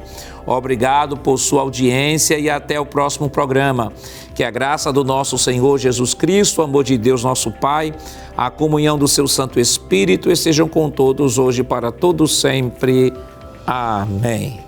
Obrigado por sua audiência e até o próximo programa. Que a graça do nosso Senhor Jesus Cristo, o amor de Deus nosso Pai, a comunhão do seu Santo Espírito estejam com todos hoje e para todos sempre. Amém.